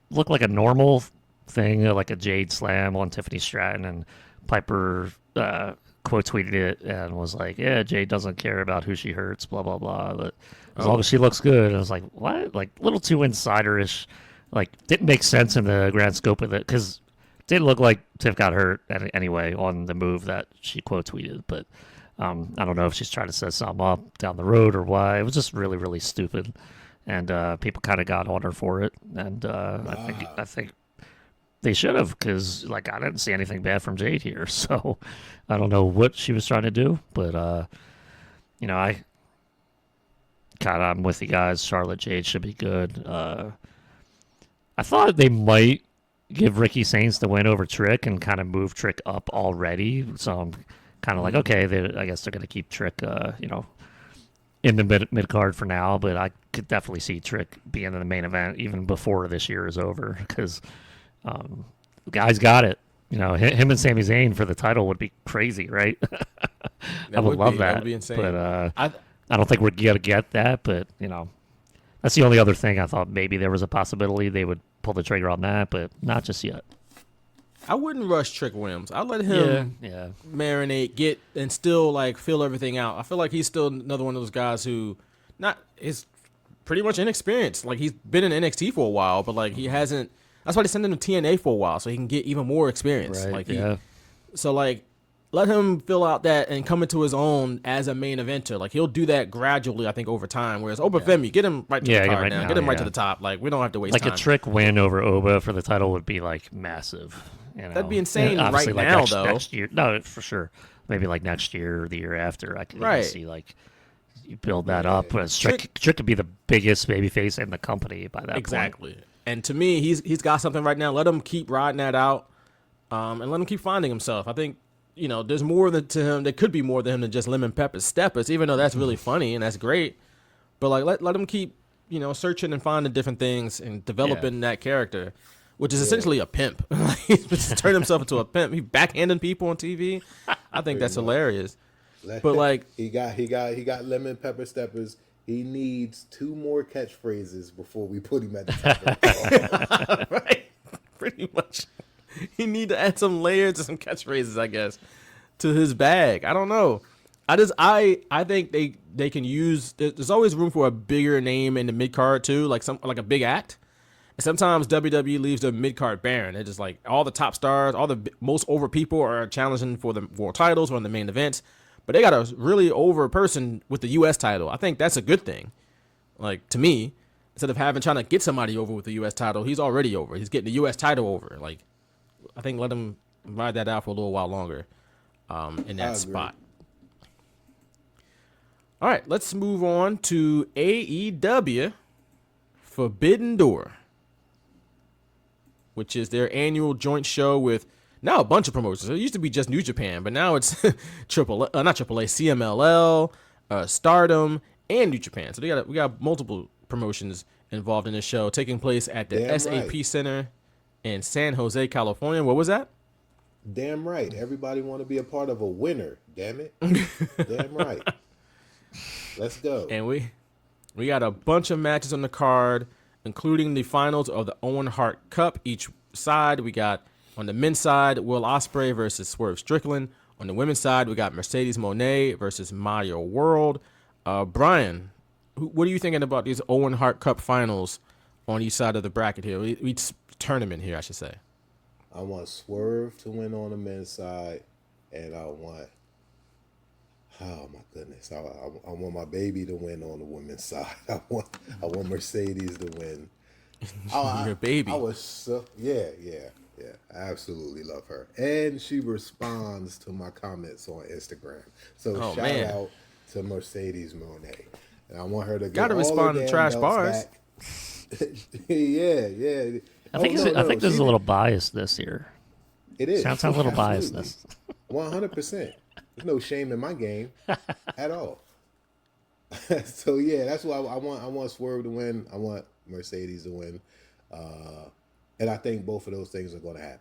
looked like a normal thing, like a Jade slam on Tiffany Stratton, and Piper quote tweeted it and was like, "Yeah, Jade doesn't care about who she hurts, blah blah blah, but as long as she looks good." And I was like, "What?" Like a little too insider-ish. Like didn't make sense in the grand scope of it because it didn't look like Tiff got hurt anyway on the move that she quote tweeted, but. I don't know if she's trying to set something up down the road or why. It was just really, really stupid, and people kind of got on her for it. And I think they should have because like I didn't see anything bad from Jade here, so I don't know what she was trying to do, but you know I'm with you guys. Charlotte Jade should be good. I thought they might give Ricky Saints the win over Trick and kind of move Trick up already, so I'm kind of like, okay, I guess they're going to keep Trick, you know, in the mid card for now. But I could definitely see Trick being in the main event even before this year is over because the guy's got it. You know, him and Sami Zayn for the title would be crazy, right? I would love that. That would be insane. But I don't think we're going to get that. But, you know, that's the only other thing I thought maybe there was a possibility they would pull the trigger on that, but not just yet. I wouldn't rush Trick Williams. I'd let him marinate, and still like fill everything out. I feel like he's still another one of those guys who is pretty much inexperienced. Like he's been in NXT for a while, but like he hasn't. That's why they sent him to TNA for a while so he can get even more experience. Right, like so like let him fill out that and come into his own as a main eventer. Like he'll do that gradually, I think, over time. Whereas Oba Femi, get him right to the card now. Get him right to the top. Like we don't have to waste time. Like a Trick win over Oba for the title would be like massive. You know? That'd be insane obviously, right like now, next year. No, for sure. Maybe like next year or the year after. I could even see like you build that up. But Trick could be the biggest babyface in the company by that point. Exactly. And to me, he's got something right now. Let him keep riding that out, and let him keep finding himself. I think you know there's more to him. There could be more to him than just lemon pepper steppers. Even though that's really funny and that's great, but like let him keep searching and finding different things and developing that character. Which is essentially a pimp. He's just turned himself into a pimp. He's backhanding people on TV. I think that's hilarious. But like he got lemon pepper steppers. He needs 2 more catchphrases before we put him at the top of the card. right, pretty much. He need to add some layers and some catchphrases, I guess, to his bag. I don't know. I think they can use. There's always room for a bigger name in the mid card too, like a big act. Sometimes WWE leaves the mid-card barren. They're just like all the top stars, all the most over people are challenging for the world titles or in the main events. But they got a really over person with the U.S. title. I think that's a good thing. Like, to me, instead of trying to get somebody over with the U.S. title, he's already over. He's getting the U.S. title over. Like, I think let him ride that out for a little while longer in that spot. All right, let's move on to AEW Forbidden Door, which is their annual joint show with now a bunch of promotions. It used to be just New Japan, but now it's not AAA, CMLL, Stardom, and New Japan. So we got multiple promotions involved in this show, taking place at the SAP Center in San Jose, California. What was that? Damn right. Everybody want to be a part of a winner. Damn it. Damn right. Let's go. And we got a bunch of matches on the card, including the finals of the Owen Hart Cup. Each side, we got on the men's side, Will Ospreay versus Swerve Strickland. On the women's side, we got Mercedes Moné versus Mario World. Brian, what are you thinking about these Owen Hart Cup finals on each side of the bracket here? Each tournament here, I should say. I want Swerve to win on the men's side, and I want, oh my goodness, I want my baby to win on the women's side. I want Mercedes to win. Your baby. I was so yeah. I absolutely love her, and she responds to my comments on Instagram. So shout out to Mercedes Moné, and I want her to get all respond the to trash bars. Back. yeah. I think this is a little biased this year. It is. Sounds a little biased. This 100%. There's no shame in my game at all. So yeah, that's why I want Swerve to win. I want Mercedes to win, and I think both of those things are going to happen.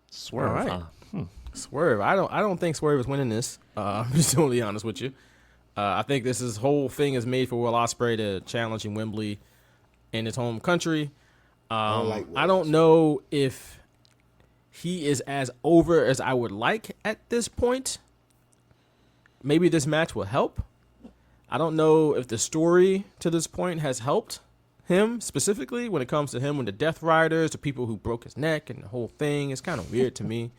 Swerve. All right. Huh? Swerve. I don't think Swerve is winning this. I'm just totally honest with you. I think this whole thing is made for Will Ospreay to challenge in Wembley in his home country. I don't know if he is as over as I would like at this point. Maybe this match will help. I don't know if the story to this point has helped him specifically when it comes to him and the Death Riders, the people who broke his neck and the whole thing. It's kind of weird to me.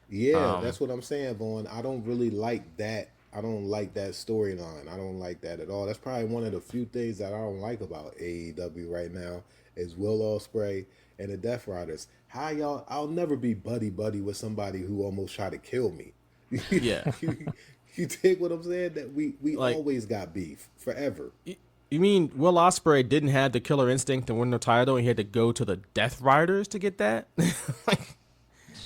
Yeah, that's what I'm saying, Vaughn. I don't really like that. I don't like that storyline. I don't like that at all. That's probably one of the few things that I don't like about AEW right now is Will Ospreay and the Death Riders. How y'all? I'll never be buddy with somebody who almost tried to kill me. Yeah. You take what I'm saying? That we like, always got beef forever. You mean Will Ospreay didn't have the killer instinct to win the title and he had to go to the Death Riders to get that?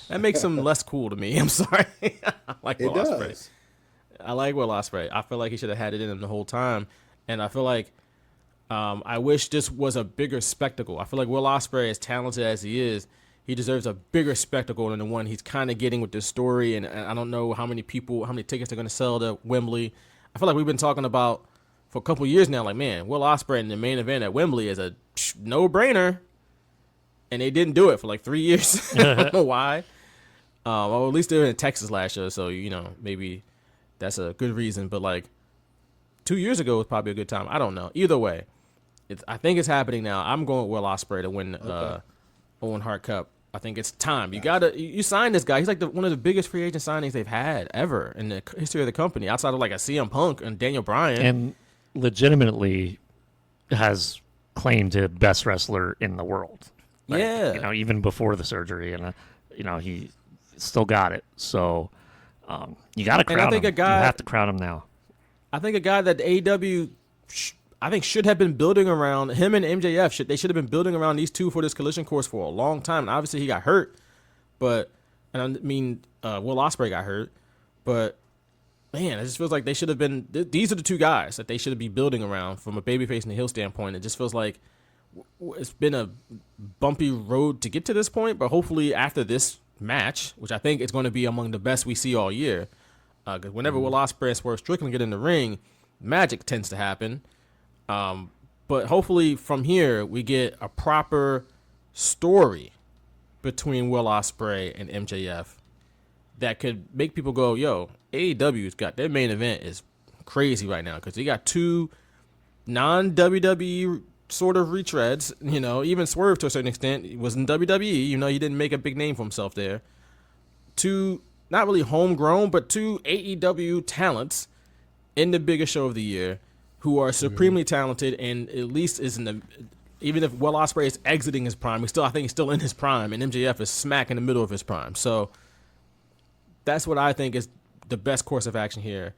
That makes him less cool to me. I'm sorry. I like Will Ospreay. I like Will Ospreay. I feel like he should have had it in him the whole time. And I feel like I wish this was a bigger spectacle. I feel like Will Ospreay, as talented as he is, he deserves a bigger spectacle than the one he's kind of getting with this story. And I don't know how many tickets they're going to sell to Wembley. I feel like we've been talking about for a couple years now, like, man, Will Ospreay in the main event at Wembley is a no-brainer. And they didn't do it for like 3 years. I don't know why. Well, at least they were in Texas last year, so, maybe that's a good reason. But, like, 2 years ago was probably a good time. I don't know. Either way, I think it's happening now. I'm going with Will Ospreay to win Owen Hart Cup. I think it's time. You sign this guy. He's like one of the biggest free agent signings they've had ever in the history of the company, outside of like a CM Punk and Daniel Bryan. And legitimately has claimed to best wrestler in the world. Like, yeah. Even before the surgery, and he still got it. So you got to crown him. You have to crown him now. I think a guy that AEW should have been building around him and MJF. They should have been building around these two for this collision course for a long time. And obviously he got hurt, Will Ospreay got hurt, but man, it just feels like they should have been. These are the two guys that they should be building around from a babyface and a heel standpoint. It just feels like it's been a bumpy road to get to this point, but hopefully after this match, which I think is going to be among the best we see all year, because whenever Will Ospreay and Swerve Strickland get in the ring, magic tends to happen. But hopefully from here we get a proper story between Will Ospreay and MJF that could make people go, yo, AEW's got their main event is crazy right now because they got two non-WWE sort of retreads. Even Swerve to a certain extent he was in WWE. He didn't make a big name for himself there. Two not really homegrown, but two AEW talents in the biggest show of the year who are supremely talented and at least is in the. Even if Will Ospreay is exiting his prime, I think he's still in his prime, and MJF is smack in the middle of his prime. So that's what I think is the best course of action here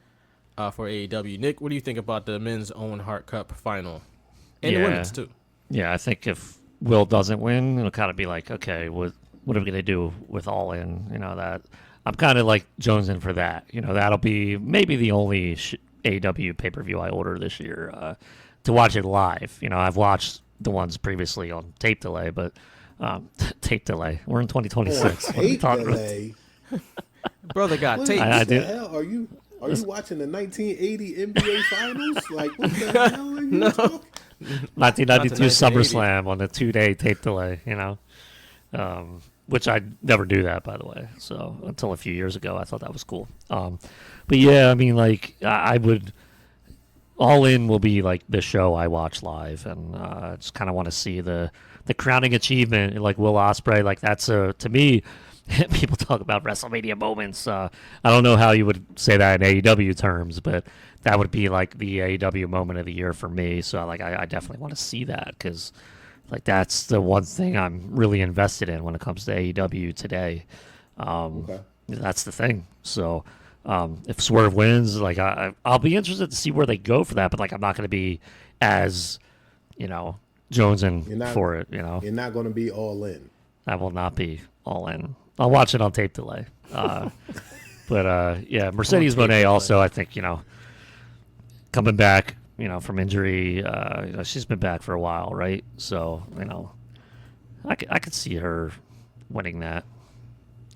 for AEW. Nick, what do you think about the men's Owen Hart Cup final? And the women's, too. Yeah, I think if Will doesn't win, it'll kind of be like, okay, what are we going to do with All In? That I'm kind of like jonesing for that. That'll be maybe the only AEW pay-per-view I order this year to watch it live. I've watched the ones previously on tape delay, but Tape delay. We're in 2026. What are we Tape talking about? delay. Brother got What, tape. I what the did. hell are you? Are you watching the 1980 NBA Finals? Like, what the hell are you talking? 1992 1980. SummerSlam on a 2-day tape delay, which I never do that, by the way. So until a few years ago, I thought that was cool. But yeah, I mean, like I would, All In will be like the show I watch live, and I just kind of want to see the crowning achievement, like Will Ospreay. Like that's to me. People talk about WrestleMania moments. I don't know how you would say that in AEW terms, but that would be like the AEW moment of the year for me. So like I definitely want to see that because like that's the one thing I'm really invested in when it comes to AEW today. Okay. That's the thing. So if Swerve wins, like I'll be interested to see where they go for that. But like I'm not going to be as jonesing for it. You're not going to be all in. I will not be all in. I'll watch it on tape delay. But yeah, Mercedes Moné also, I think, coming back, from injury, she's been back for a while, right? So, I could see her winning that.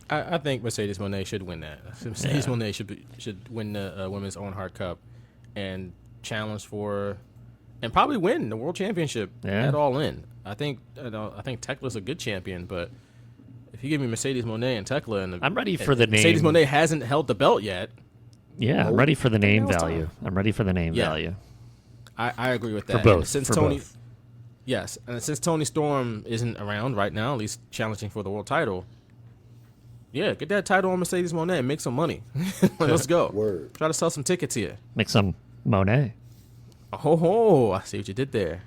I think Mercedes Moné should win that. Mercedes Moné should win the Women's Owen Hart Cup and challenge for, and probably win the World Championship at All In. I think Tekla's a good champion, but if you give me Mercedes Moné and Tekla, and I'm ready for the name. Mercedes Moné hasn't held the belt yet. Yeah, I'm ready for the name value. I'm ready for the name value. I agree with that. For both. And since yes, and since Tony Storm isn't around right now, at least challenging for the world title, get that title on Mercedes Moné and make some money. Let's go. Word. Try to sell some tickets here. Make some Monet. Oh, I see what you did there.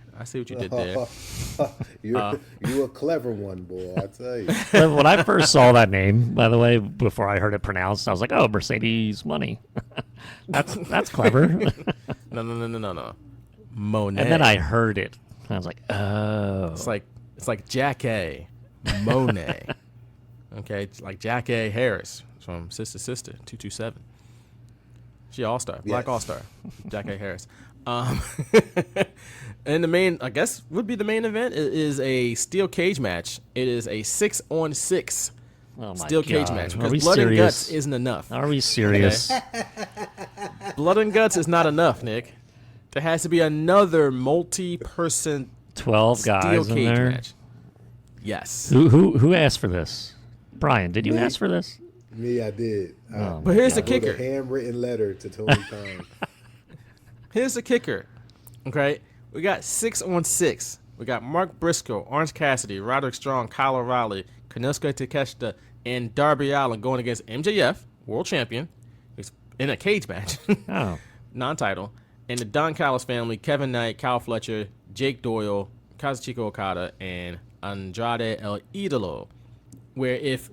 You a clever one, boy, I tell you. When I first saw that name, by the way, before I heard it pronounced, I was like, "Oh, Mercedes money." that's clever. No. Monet. And then I heard it, and I was like, "Oh." It's like Jackie Monet. Okay, it's like Jackie Harris from Sister 227. She all-star, Black all-star, Jackie Harris. And the main, I guess, would be the main event is a steel cage match. It is a 6-on-6 steel cage match because blood and guts isn't enough. Are we serious? Okay? Blood and guts is not enough, Nick. There has to be another multi-person 12 guys steel in cage there. match. Yes. Who asked for this? Brian, did you ask for this? Me, I did. But here's the kicker. A handwritten letter to Tony Khan. Here's the kicker. Okay, we got 6-on-6. We got Mark Briscoe, Orange Cassidy, Roderick Strong, Kyle O'Reilly, Konosuke Takeshita, and Darby Allin going against MJF, world champion, in a cage match, non-title, and the Don Callis family: Kevin Knight, Kyle Fletcher, Jake Doyle, Kazuchika Okada, and Andrade El Idolo. Where if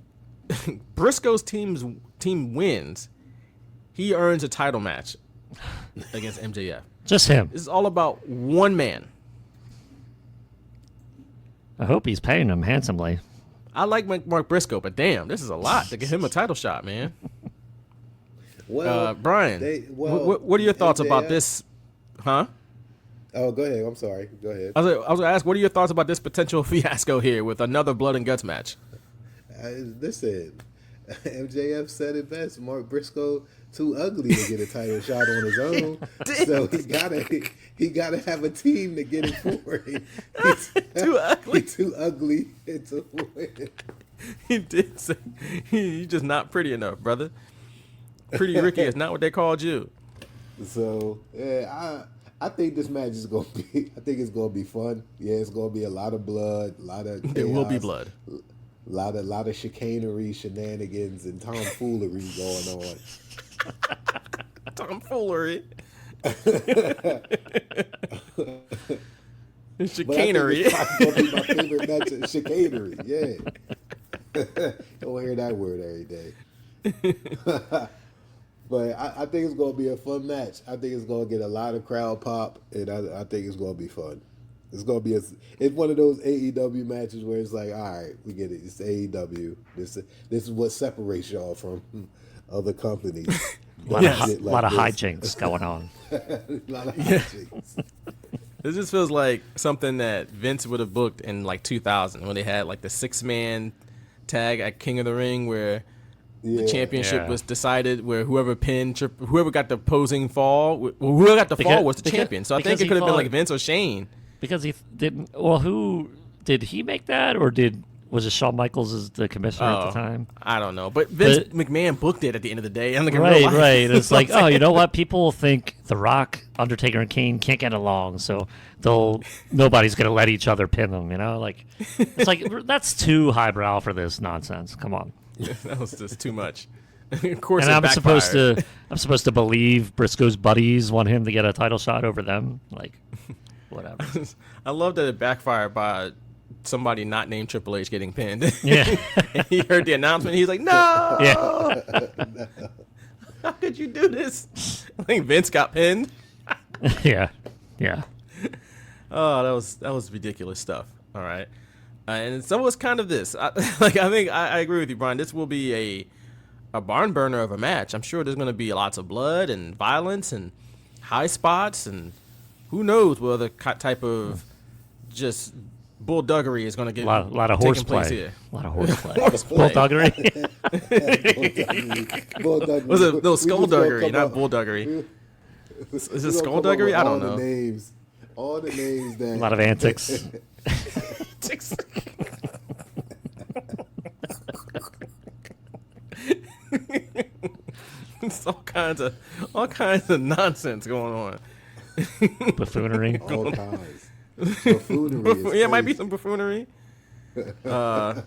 Briscoe's team wins, he earns a title match against MJF. Just him. This is all about one man. I hope he's paying him handsomely. I like Mark Briscoe, but damn, this is a lot to get him a title shot, man. Well, Brian, what are your thoughts about this? Huh? Oh, go ahead. I'm sorry. Go ahead. I was going to ask, what are your thoughts about this potential fiasco here with another blood and guts match? Listen, MJF said it best. Mark Briscoe too ugly to get a title shot on his own, so he gotta have a team to get it for him. He's too ugly. He's too ugly to win. He did say you're just not pretty enough, brother. Pretty Ricky is not what they called you. So yeah, I think this match is gonna be. I think it's gonna be fun. Yeah, it's gonna be a lot of blood, a lot of chaos, There will be blood. A lot of chicanery, shenanigans, and tomfoolery going on. Tomfoolery. Chicanery. It's gonna be my favorite match of chicanery. Yeah. Don't hear that word every day. But I think it's going to be a fun match. I think it's going to get a lot of crowd pop, and I think it's going to be fun. It's going to be it's one of those AEW matches where it's like, all right, we get it. It's AEW. This is what separates y'all from other companies. A lot of hijinks going on. A lot of hijinks. It just feels like something that Vince would have booked in like 2000 when they had like the 6-man tag at King of the Ring where the championship was decided, where whoever got the opposing fall, whoever got the fall was the champion. So I think it could have been like Vince or Shane. Because he didn't. Well, who did he make that, or was it Shawn Michaels as the commissioner at the time? I don't know, but Vince McMahon booked it at the end of the day. Right. It's like, oh, you know what? People think The Rock, Undertaker, and Kane can't get along, so nobody's gonna let each other pin them. You know, like it's like that's too highbrow for this nonsense. Come on. That was just too much. Of course, and I'm supposed to believe Briscoe's buddies want him to get a title shot over them. Like, whatever. I love that it backfired by somebody not named Triple H getting pinned. Yeah. And he heard the announcement. He's like, no. Yeah. How could you do this? I think Vince got pinned. Yeah. Oh, that was ridiculous stuff. All right. And so it's kind of this. I think I agree with you, Brian. This will be a barn burner of a match. I'm sure there's going to be lots of blood and violence and high spots, and who knows what other type of just bullduggery is going to get a lot of horseplay here. A lot of horseplay. Bullduggery. Was it no skullduggery, not bullduggery? Is it skullduggery? I don't know. All the names that a lot of antics. It's all kinds of nonsense going on. Buffoonery. All kinds. Buffoonery. Yeah, it might be some buffoonery. I'm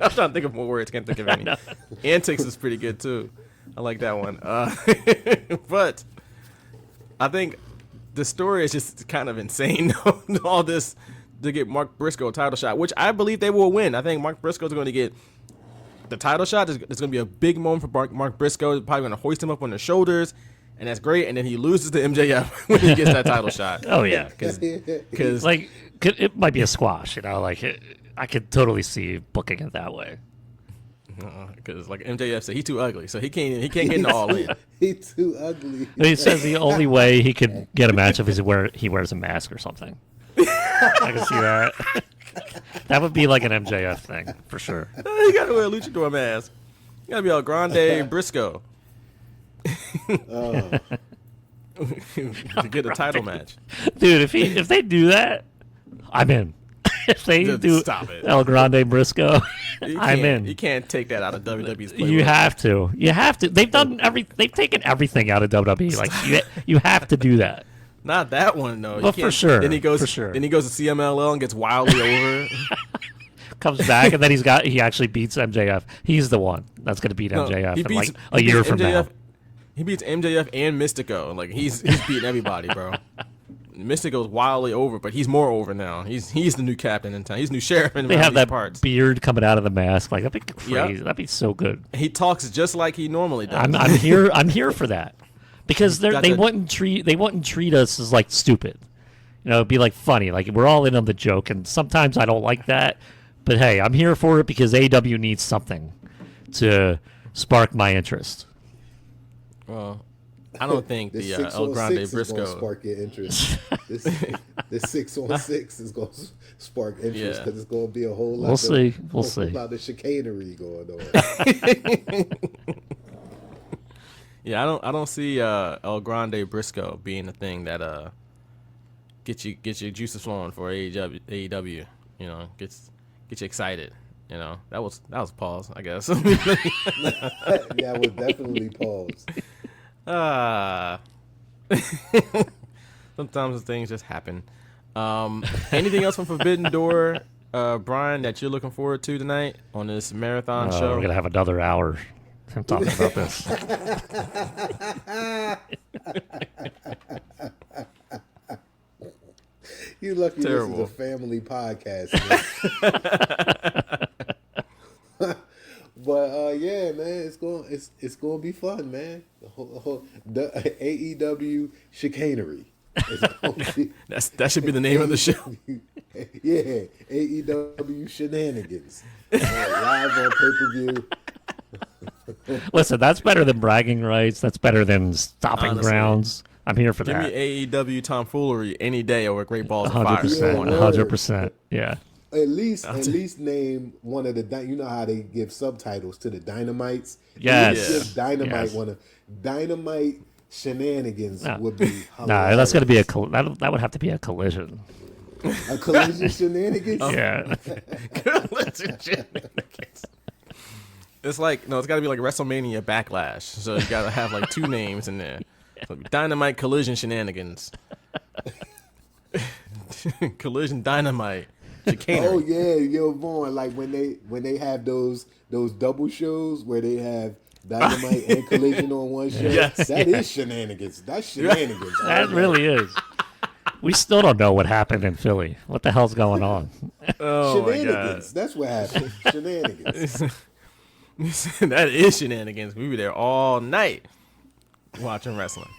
trying to think of more words. Can't think of any. Antics is pretty good too. I like that one. But I think the story is just kind of insane. All this to get Mark Briscoe a title shot, which I believe they will win. I think Mark Briscoe is going to get the title shot. It's going to be a big moment for Mark Briscoe. They're probably going to hoist him up on their shoulders, and that's great. And then he loses to MJF when he gets that title shot. Oh yeah, because like it might be a squash. You know, like I could totally see booking it that way. Because like MJF said, he's too ugly, so he can't get into All In. He's too ugly. He says the only way he could get a matchup is he wears a mask or something. I can see that. That would be like an MJF thing for sure. You gotta wear a luchador mask. You gotta be El Grande Briscoe to get a title match. Dude, if they do that, I'm in. If they do Stop it. El Grande Briscoe, I'm in. You can't take that out of WWE's playbook. You have to. They've taken everything out of WWE. Like you have to do that. Not that one though. Well, for sure. Then he goes. For sure. Then he goes to CMLL and gets wildly over. Comes back and then he actually beats MJF. He's the one that's going to beat MJF in like a year from now. He beats MJF and Mystico. Like he's beating everybody, bro. Mystico's wildly over, but he's more over now. He's the new captain in town. He's the new sheriff in They have that parts. beard coming out of the mask. Like that'd be crazy. Yep. That'd be so good. He talks just like he normally does. I'm here for that because they wouldn't treat us as like stupid. You know, it'd be like funny. Like we're all in on the joke, and sometimes I don't like that. But hey, I'm here for it because AEW needs something to spark my interest. Well, I don't think the El Grande Briscoe is spark your interest. This 6-on-6 is going to spark interest because it's going to be a whole lot. We'll see. A lot of chicanery going on. Yeah, I don't see El Grande Briscoe being the thing that get your juices flowing for AEW. You know, gets you excited. You know, that was pause, I guess. Yeah, I was definitely paused. Sometimes things just happen. Anything else from Forbidden Door, Brian, that you're looking forward to tonight on this marathon show? We're gonna have another hour. I'm talking about this. You lucky Terrible. This is a family podcast. But yeah, man, it's gonna be fun, man. The AEW chicanery. That should be the name of the show. Yeah, AEW shenanigans live on pay-per-view. Listen, that's better than bragging rights. That's better than stopping Honestly. grounds. I'm here for Give that. me AEW tomfoolery any day over Great Balls of Fire. 100%. Yeah, 100%. Yeah. At least name one of the. You know how they give subtitles to the Dynamites. Yes. At least give Dynamite Yes. one of Dynamite shenanigans would be. No, that's going to be that would have to be a collision. a collision shenanigans. Yeah. It's like it's got to be like WrestleMania Backlash. So you got to have like two names in there. So Dynamite Collision Shenanigans. Collision Dynamite. Chicanery. Oh yeah, yo Vaughn, like when they have those double shows where they have Dynamite and Collision on one show. Yes, that is shenanigans. That's shenanigans. That really is. We still don't know what happened in Philly. What the hell's going on? Oh my God. Shenanigans. That's what happened. Shenanigans. That is shenanigans. We were there all night watching wrestling.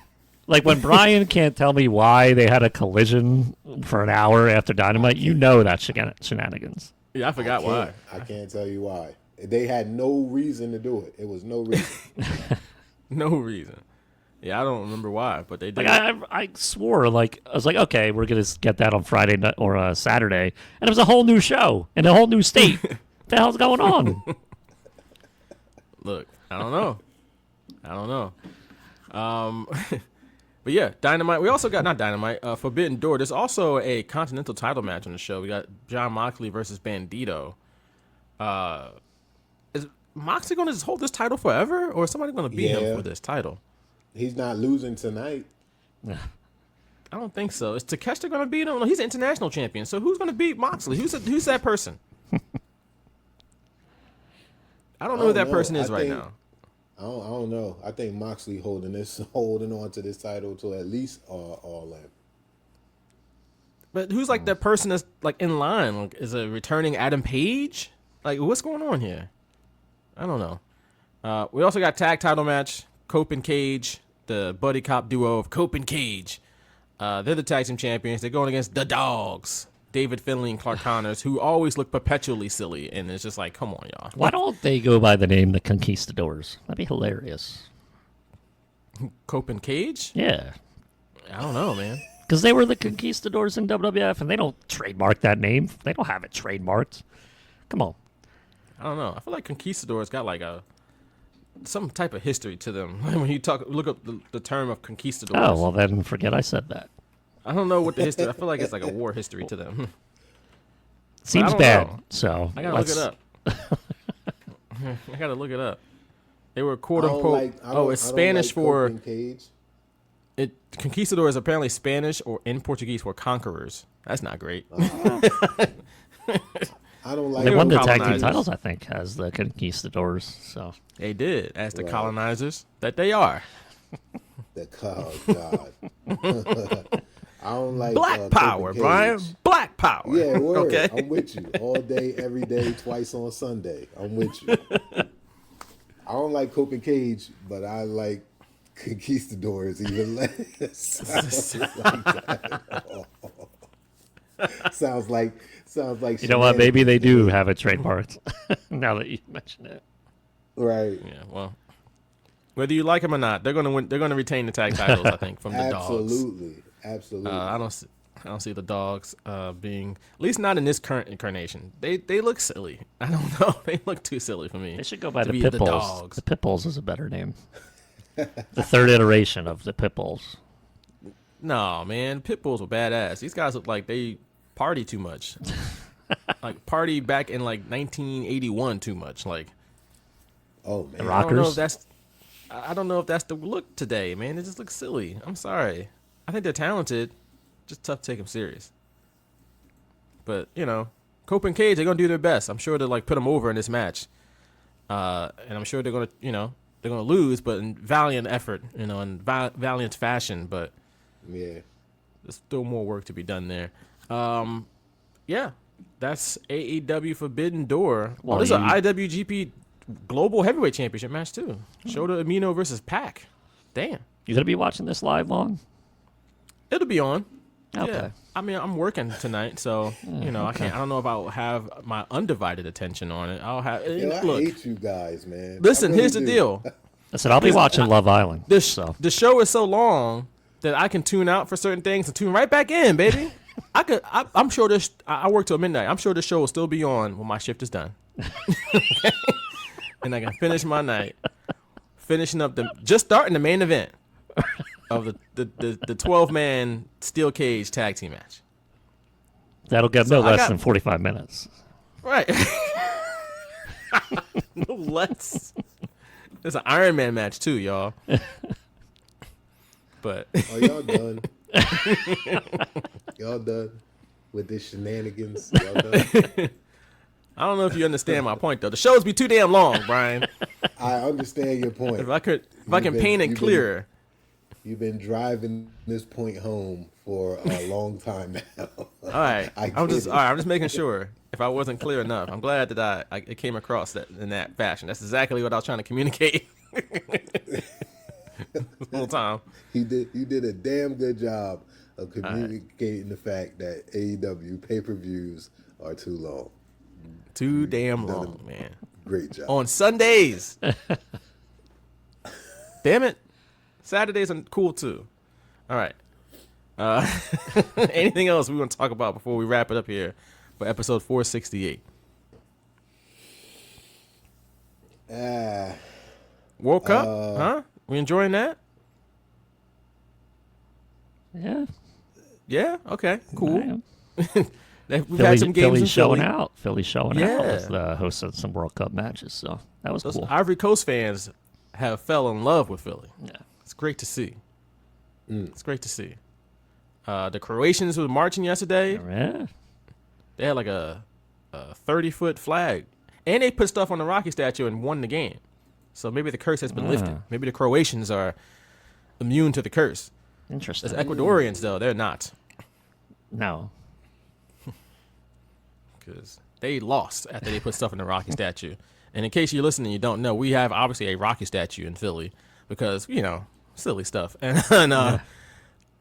Like when Brian can't tell me why they had a collision for an hour after Dynamite, you know that's shenanigans. Yeah, I forgot why. I can't tell you why. They had no reason to do it. It was no reason. No reason. Yeah, I don't remember why, but they did. Like I swore, like I was like, okay, we're gonna get that on Friday night or Saturday, and it was a whole new show in a whole new state. What the hell's going on? Look, I don't know. But yeah, Dynamite. We also got not Dynamite. Forbidden Door. There's also a Continental title match on the show. We got John Moxley versus Bandito. Is Moxley going to just hold this title forever, or is somebody going to beat him for this title? He's not losing tonight. I don't think so. Is Takeshita going to beat him? No, he's an international champion. So who's going to beat Moxley? Who's that person? I don't know who that person is right now. I don't know. I think Moxley holding on to this title till at least all in. But who's like that person that's like in line? Like, is it returning Adam Page? Like, what's going on here? I don't know. We also got tag title match. Cope and Cage, the buddy cop duo of Cope and Cage. They're the tag team champions. They're going against the Dogs, David Finlay and Clark Connors, who always look perpetually silly. And it's just like, come on, y'all. Why don't they go by the name the Conquistadors? That'd be hilarious. Cope and Cage? Yeah. I don't know, man. Because they were the Conquistadors in WWF, and they don't trademark that name. They don't have it trademarked. Come on. I don't know. I feel like Conquistadors got like some type of history to them. When you look up the term of Conquistadors. Oh, well, then forget I said that. I don't know what the history. I feel like it's like a war history to them. Seems don't bad. know. So I gotta look it up. I gotta look it up. They were quote unquote. It's Spanish for Cage. it. Conquistador is apparently Spanish or in Portuguese for conquerors. That's not great. I don't like. They won the tag team colonizers. titles, I think, as the Conquistadors. So They did, as the Right. colonizers that they are. Oh God. I don't like Black Cope power, and Cage. Brian. Black power. Yeah, word. Okay. I'm with you all day, every day, twice on Sunday. I'm with you. I don't like Cope and Cage, but I like Conquistadors even less. Sounds like you know what? Maybe they do have it trademarked. Now that you mention it, right. Yeah. Well, whether you like them or not, they're gonna win. They're gonna retain the tag titles. I think from the Dogs. Absolutely. I don't see the Dogs being, at least not in this current incarnation. They look silly. I don't know. They look too silly for me. they should go by to the be Pitbulls. Dogs. The Pitbulls is a better name. The third iteration of the Pitbulls. No, man, Pitbulls were badass. These guys look like they party too much. Like party back in like 1981 too much. Like Oh man. Rock- I don't know if that's the look today, man. It just looks silly. I'm sorry. I think they're talented. Just tough to take them serious. But, Cope and Cage, they're going to do their best. I'm sure they'll like put them over in this match. And I'm sure they're going to, they're going to lose, but in valiant effort, in valiant fashion. But Yeah. there's still more work to be done there. Yeah, that's AEW Forbidden Door. Well, There's an IWGP Global Heavyweight Championship match, too. Shota Umino versus Pac. Damn. You gonna be watching this live long? It'll be on. Okay. Yeah. I mean, I'm working tonight, so you know, I can't. I don't know if I'll have my undivided attention on it. I'll have. Yo, I Look, hate you guys, man. listen. I really Here's the do. deal. I said I'll be watching Love Island. The show is so long that I can tune out for certain things and tune right back in, baby. I'm sure this. I work till midnight. I'm sure this show will still be on when my shift is done, and I can finish my night, finishing up just starting the main event of the 12-man steel cage tag team match. That'll get no less than 45 minutes. Right. No less. There's an Iron Man match too, y'all. But Are y'all done? Y'all done with this shenanigans? Y'all done? I don't know if you understand my point though. The shows be too damn long, Brian. I understand your point. If I can paint it clearer. You've been driving this point home for a long time now. All right. I'm just making sure if I wasn't clear enough. I'm glad that it came across that in that fashion. That's exactly what I was trying to communicate. The whole time. You did a damn good job of communicating the fact that AEW pay-per-views are too long. Too damn long, man. Great job. On Sundays. Damn it. Saturdays are cool too. All right. Anything else we want to talk about before we wrap it up here for episode 468? World Cup? Huh? We enjoying that? Yeah. Yeah? Okay. Cool. We've Philly, had some games Philly in showing Philly. out. Philly showing Yeah. out with hosting some World Cup matches. So that was Those cool. Ivory Coast fans have fell in love with Philly. Yeah. It's great to see. It's great to see. The Croatians were marching yesterday. Yeah. They had like a 30-foot flag. And they put stuff on the Rocky statue and won the game. So maybe the curse has been lifted. Maybe the Croatians are immune to the curse. Interesting. As Ecuadorians, though, they're not. No. Because they lost after they put stuff in the Rocky statue. And in case you're listening, you don't know, we have obviously a Rocky statue in Philly because, you know, silly stuff. But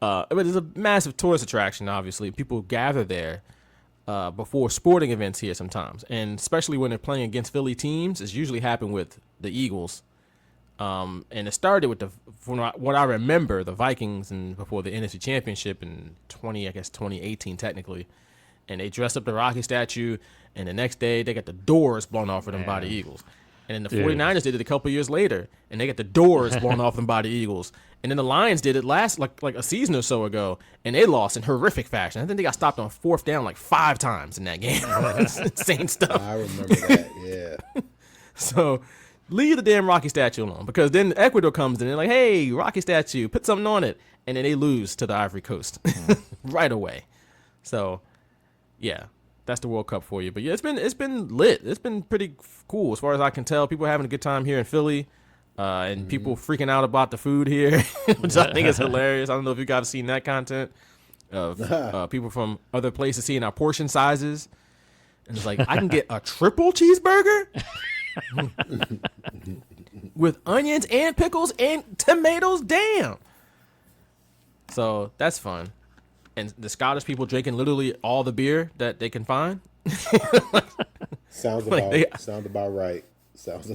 it's a massive tourist attraction, obviously. People gather there before sporting events here sometimes. And especially when they're playing against Philly teams, it's usually happened with the Eagles. And it started with from what I remember, the Vikings and before the NFC Championship in 2018 technically. And they dressed up the Rocky statue, and the next day they got the doors blown off of them by the Eagles. And then the 49ers did it a couple years later, and they got the doors blown off them by the Eagles. And then the Lions did it like a season or so ago, and they lost in horrific fashion. I think they got stopped on fourth down like 5 times in that game. It's insane stuff. I remember that, yeah. So leave the damn Rocky statue alone, because then Ecuador comes in and they're like, hey, Rocky statue, put something on it. And then they lose to the Ivory Coast right away. So, yeah, that's the World Cup for you. But yeah, it's been lit. It's been pretty cool as far as I can tell. People are having a good time here in Philly, and people freaking out about the food here, which I think is hilarious. I don't know if you guys have seen that content of people from other places seeing our portion sizes, and it's like, I can get a triple cheeseburger with onions and pickles and tomatoes. Damn. So that's fun. And the Scottish people drinking literally all the beer that they can find. Sounds about right.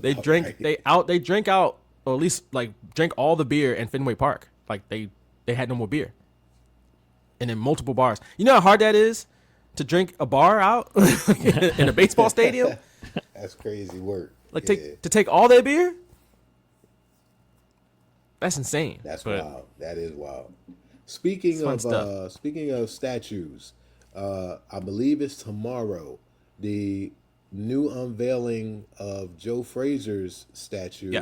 They drink out, or at least like drink all the beer in Fenway Park. Like they had no more beer. And in multiple bars. You know how hard that is to drink a bar out in a baseball stadium? That's crazy work. Like to take all their beer? That's insane. That's wild. That is wild. Speaking of statues, I believe it's tomorrow, the new unveiling of Joe Frazier's statue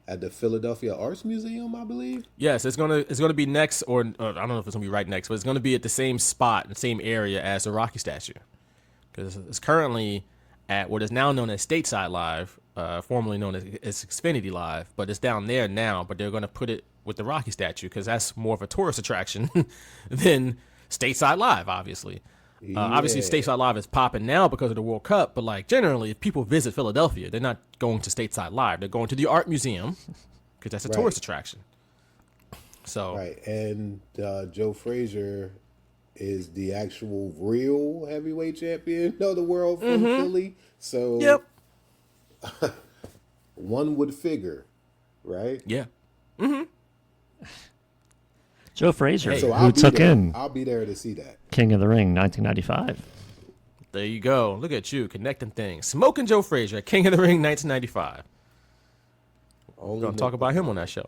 at the Philadelphia Arts Museum, I believe. Yes, it's gonna be next, or I don't know if it's gonna be right next, but it's gonna be at the same spot, the same area as the Rocky statue, because it's currently at what is now known as Stateside Live, formerly known as Xfinity Live, but it's down there now. But they're gonna put it with the Rocky statue because that's more of a tourist attraction than Stateside Live, obviously. Obviously, Stateside Live is popping now because of the World Cup, but like generally, if people visit Philadelphia, they're not going to Stateside Live. They're going to the Art Museum because that's a tourist attraction. So right, and Joe Frazier is the actual real heavyweight champion of the world from Philly. So Yep. one would figure, right? Yeah. Joe Frazier, So who took in I'll be there to see that. King of the Ring 1995. There you go. Look at you connecting things. Smoking Joe Frazier, King of the Ring, 1995. We're gonna talk about him on that show.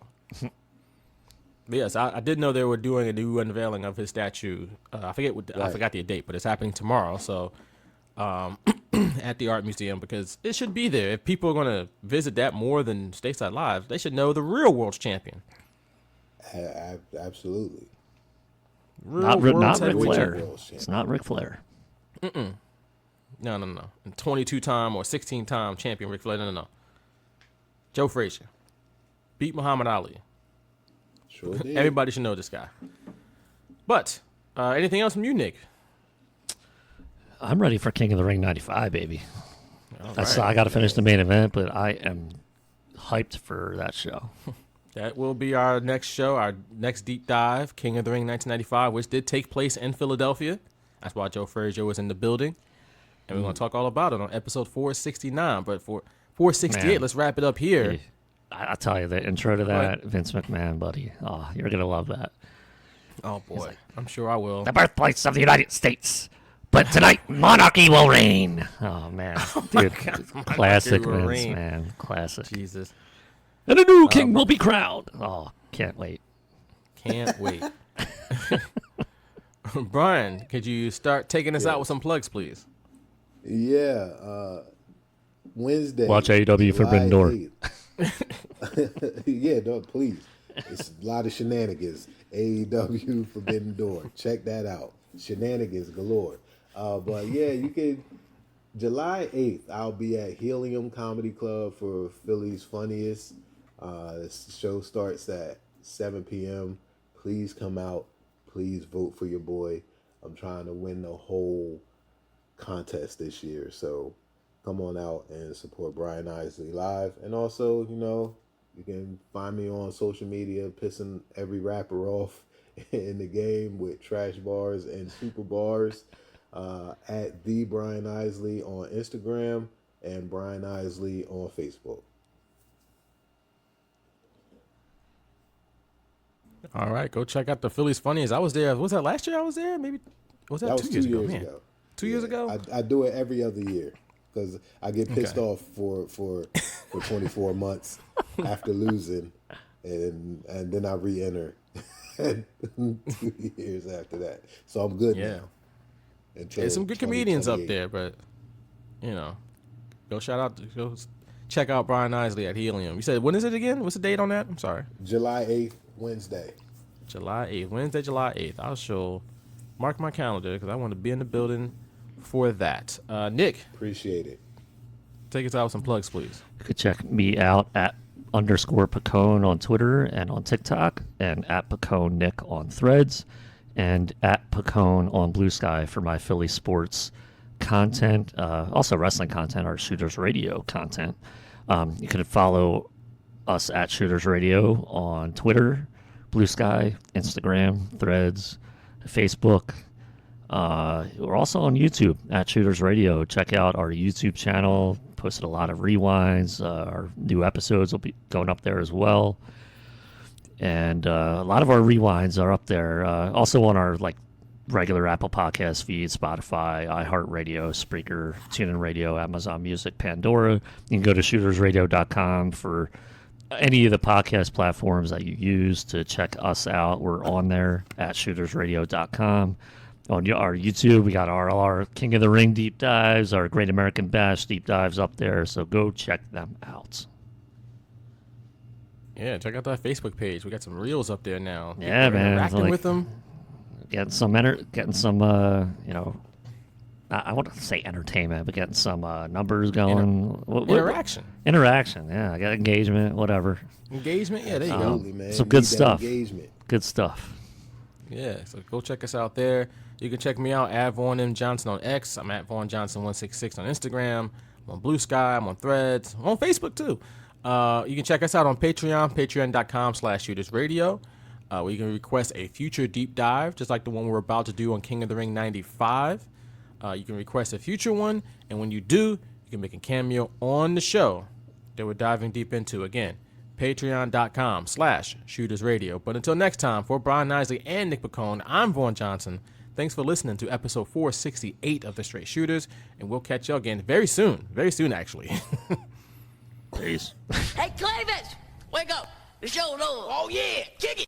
But yes, I did know they were doing a new unveiling of his statue. I forgot the date, but it's happening tomorrow. So, at the art museum, because it should be there. If people are gonna visit that more than Stateside Live, they should know the real world's champion. Absolutely. Not world's Ric heavyweight Flair. champion. It's not Ric Flair. No. 22-time or 16-time champion Ric Flair. No. Joe Frazier beat Muhammad Ali. Sure did. Everybody should know this guy. But anything else from you, Nick? I'm ready for King of the Ring 95, baby. All I right. got to finish the main event, but I am hyped for that show. That will be our next show, our next deep dive, King of the Ring 1995, which did take place in Philadelphia. That's why Joe Frazier was in the building. And we're going to talk all about it on episode 469. But for 468, Man. let's wrap it up here. I'll tell you, the intro to that, Vince McMahon, buddy. Oh, you're going to love that. Oh, boy. I'm sure I will. The birthplace of the United States. But tonight, monarchy will reign. Oh, man. Dude, classic will Vince, reign. man. Classic. Jesus. And a new king will be crowned. Oh, can't wait. Can't wait. Brian, could you start taking us out with some plugs, please? Yeah. Wednesday. Watch AEW Forbidden Door. 8th. Yeah, no, please. It's a lot of shenanigans. AEW Forbidden Door. Check that out. Shenanigans galore. But yeah, you can. July 8th, I'll be at Helium Comedy Club for Philly's Funniest. This show starts at 7 p.m. Please come out. Please vote for your boy. I'm trying to win the whole contest this year. So come on out and support Brian Isley live. And also, you can find me on social media pissing every rapper off in the game with trash bars and super bars at the Brian Isley on Instagram and Brian Isley on Facebook. All right, go check out the Phillies Funniest. I was there. Was that last year I was there? Maybe. Was that, That was 2 years 2 years ago? Man. ago. 2 years ago? I do it every other year because I get pissed off for 24 months after losing, and then I re-enter 2 years after that. So I'm good Yeah. now. There's some good comedians up there, but go check out Brian Isley at Helium. You said, when is it again? What's the date on that? I'm sorry. July 8th, Wednesday. July 8th, Wednesday, July 8th. I shall mark my calendar because I want to be in the building for that. Nick, Appreciate it. take us out with some plugs, please. You could check me out at _Piccone on Twitter and on TikTok, and at Piccone Nick on Threads, and at Piccone on Blue Sky for my Philly sports content, also wrestling content, our Shooters Radio content. You can follow us at Shooters Radio on Twitter, Blue Sky, Instagram, Threads, Facebook. We're also on YouTube at Shooters Radio. Check out our YouTube channel. Posted a lot of rewinds. Our new episodes will be going up there as well. And a lot of our rewinds are up there. Also on our regular Apple Podcast feed, Spotify, iHeartRadio, Spreaker, TuneIn Radio, Amazon Music, Pandora. You can go to shootersradio.com for any of the podcast platforms that you use to check us out. We're on there at shootersradio.com. On our YouTube, we got our King of the Ring deep dives, our Great American Bash deep dives up there. So go check them out. Yeah, check out that Facebook page. We got some reels up there now. Yeah, People are man. interacting with them. Getting some, I want to say entertainment, but getting some numbers going. Interaction, yeah. I got engagement, whatever. Engagement, yeah, there you Absolutely, go. man. Some Need good that stuff. Engagement. Good stuff. Yeah, so go check us out there. You can check me out at Vaughn M. Johnson on X. I'm at Vaughn Johnson 166 on Instagram. I'm on Blue Sky. I'm on Threads. I'm on Facebook too. You can check us out on Patreon, patreon.com/shootersradio. where you can request a future deep dive, just like the one we're about to do on King of the Ring 95. You can request a future one, and when you do, you can make a cameo on the show that we're diving deep into. Again, patreon.com/shootersradio. But until next time, for Brian Isley and Nick Piccone, I'm Vaughn Johnson. Thanks for listening to episode 468 of The Straight Shooters, and we'll catch y'all again very soon actually. Peace. Hey, Clavis, wake up. The show's over. Oh, yeah, kick it.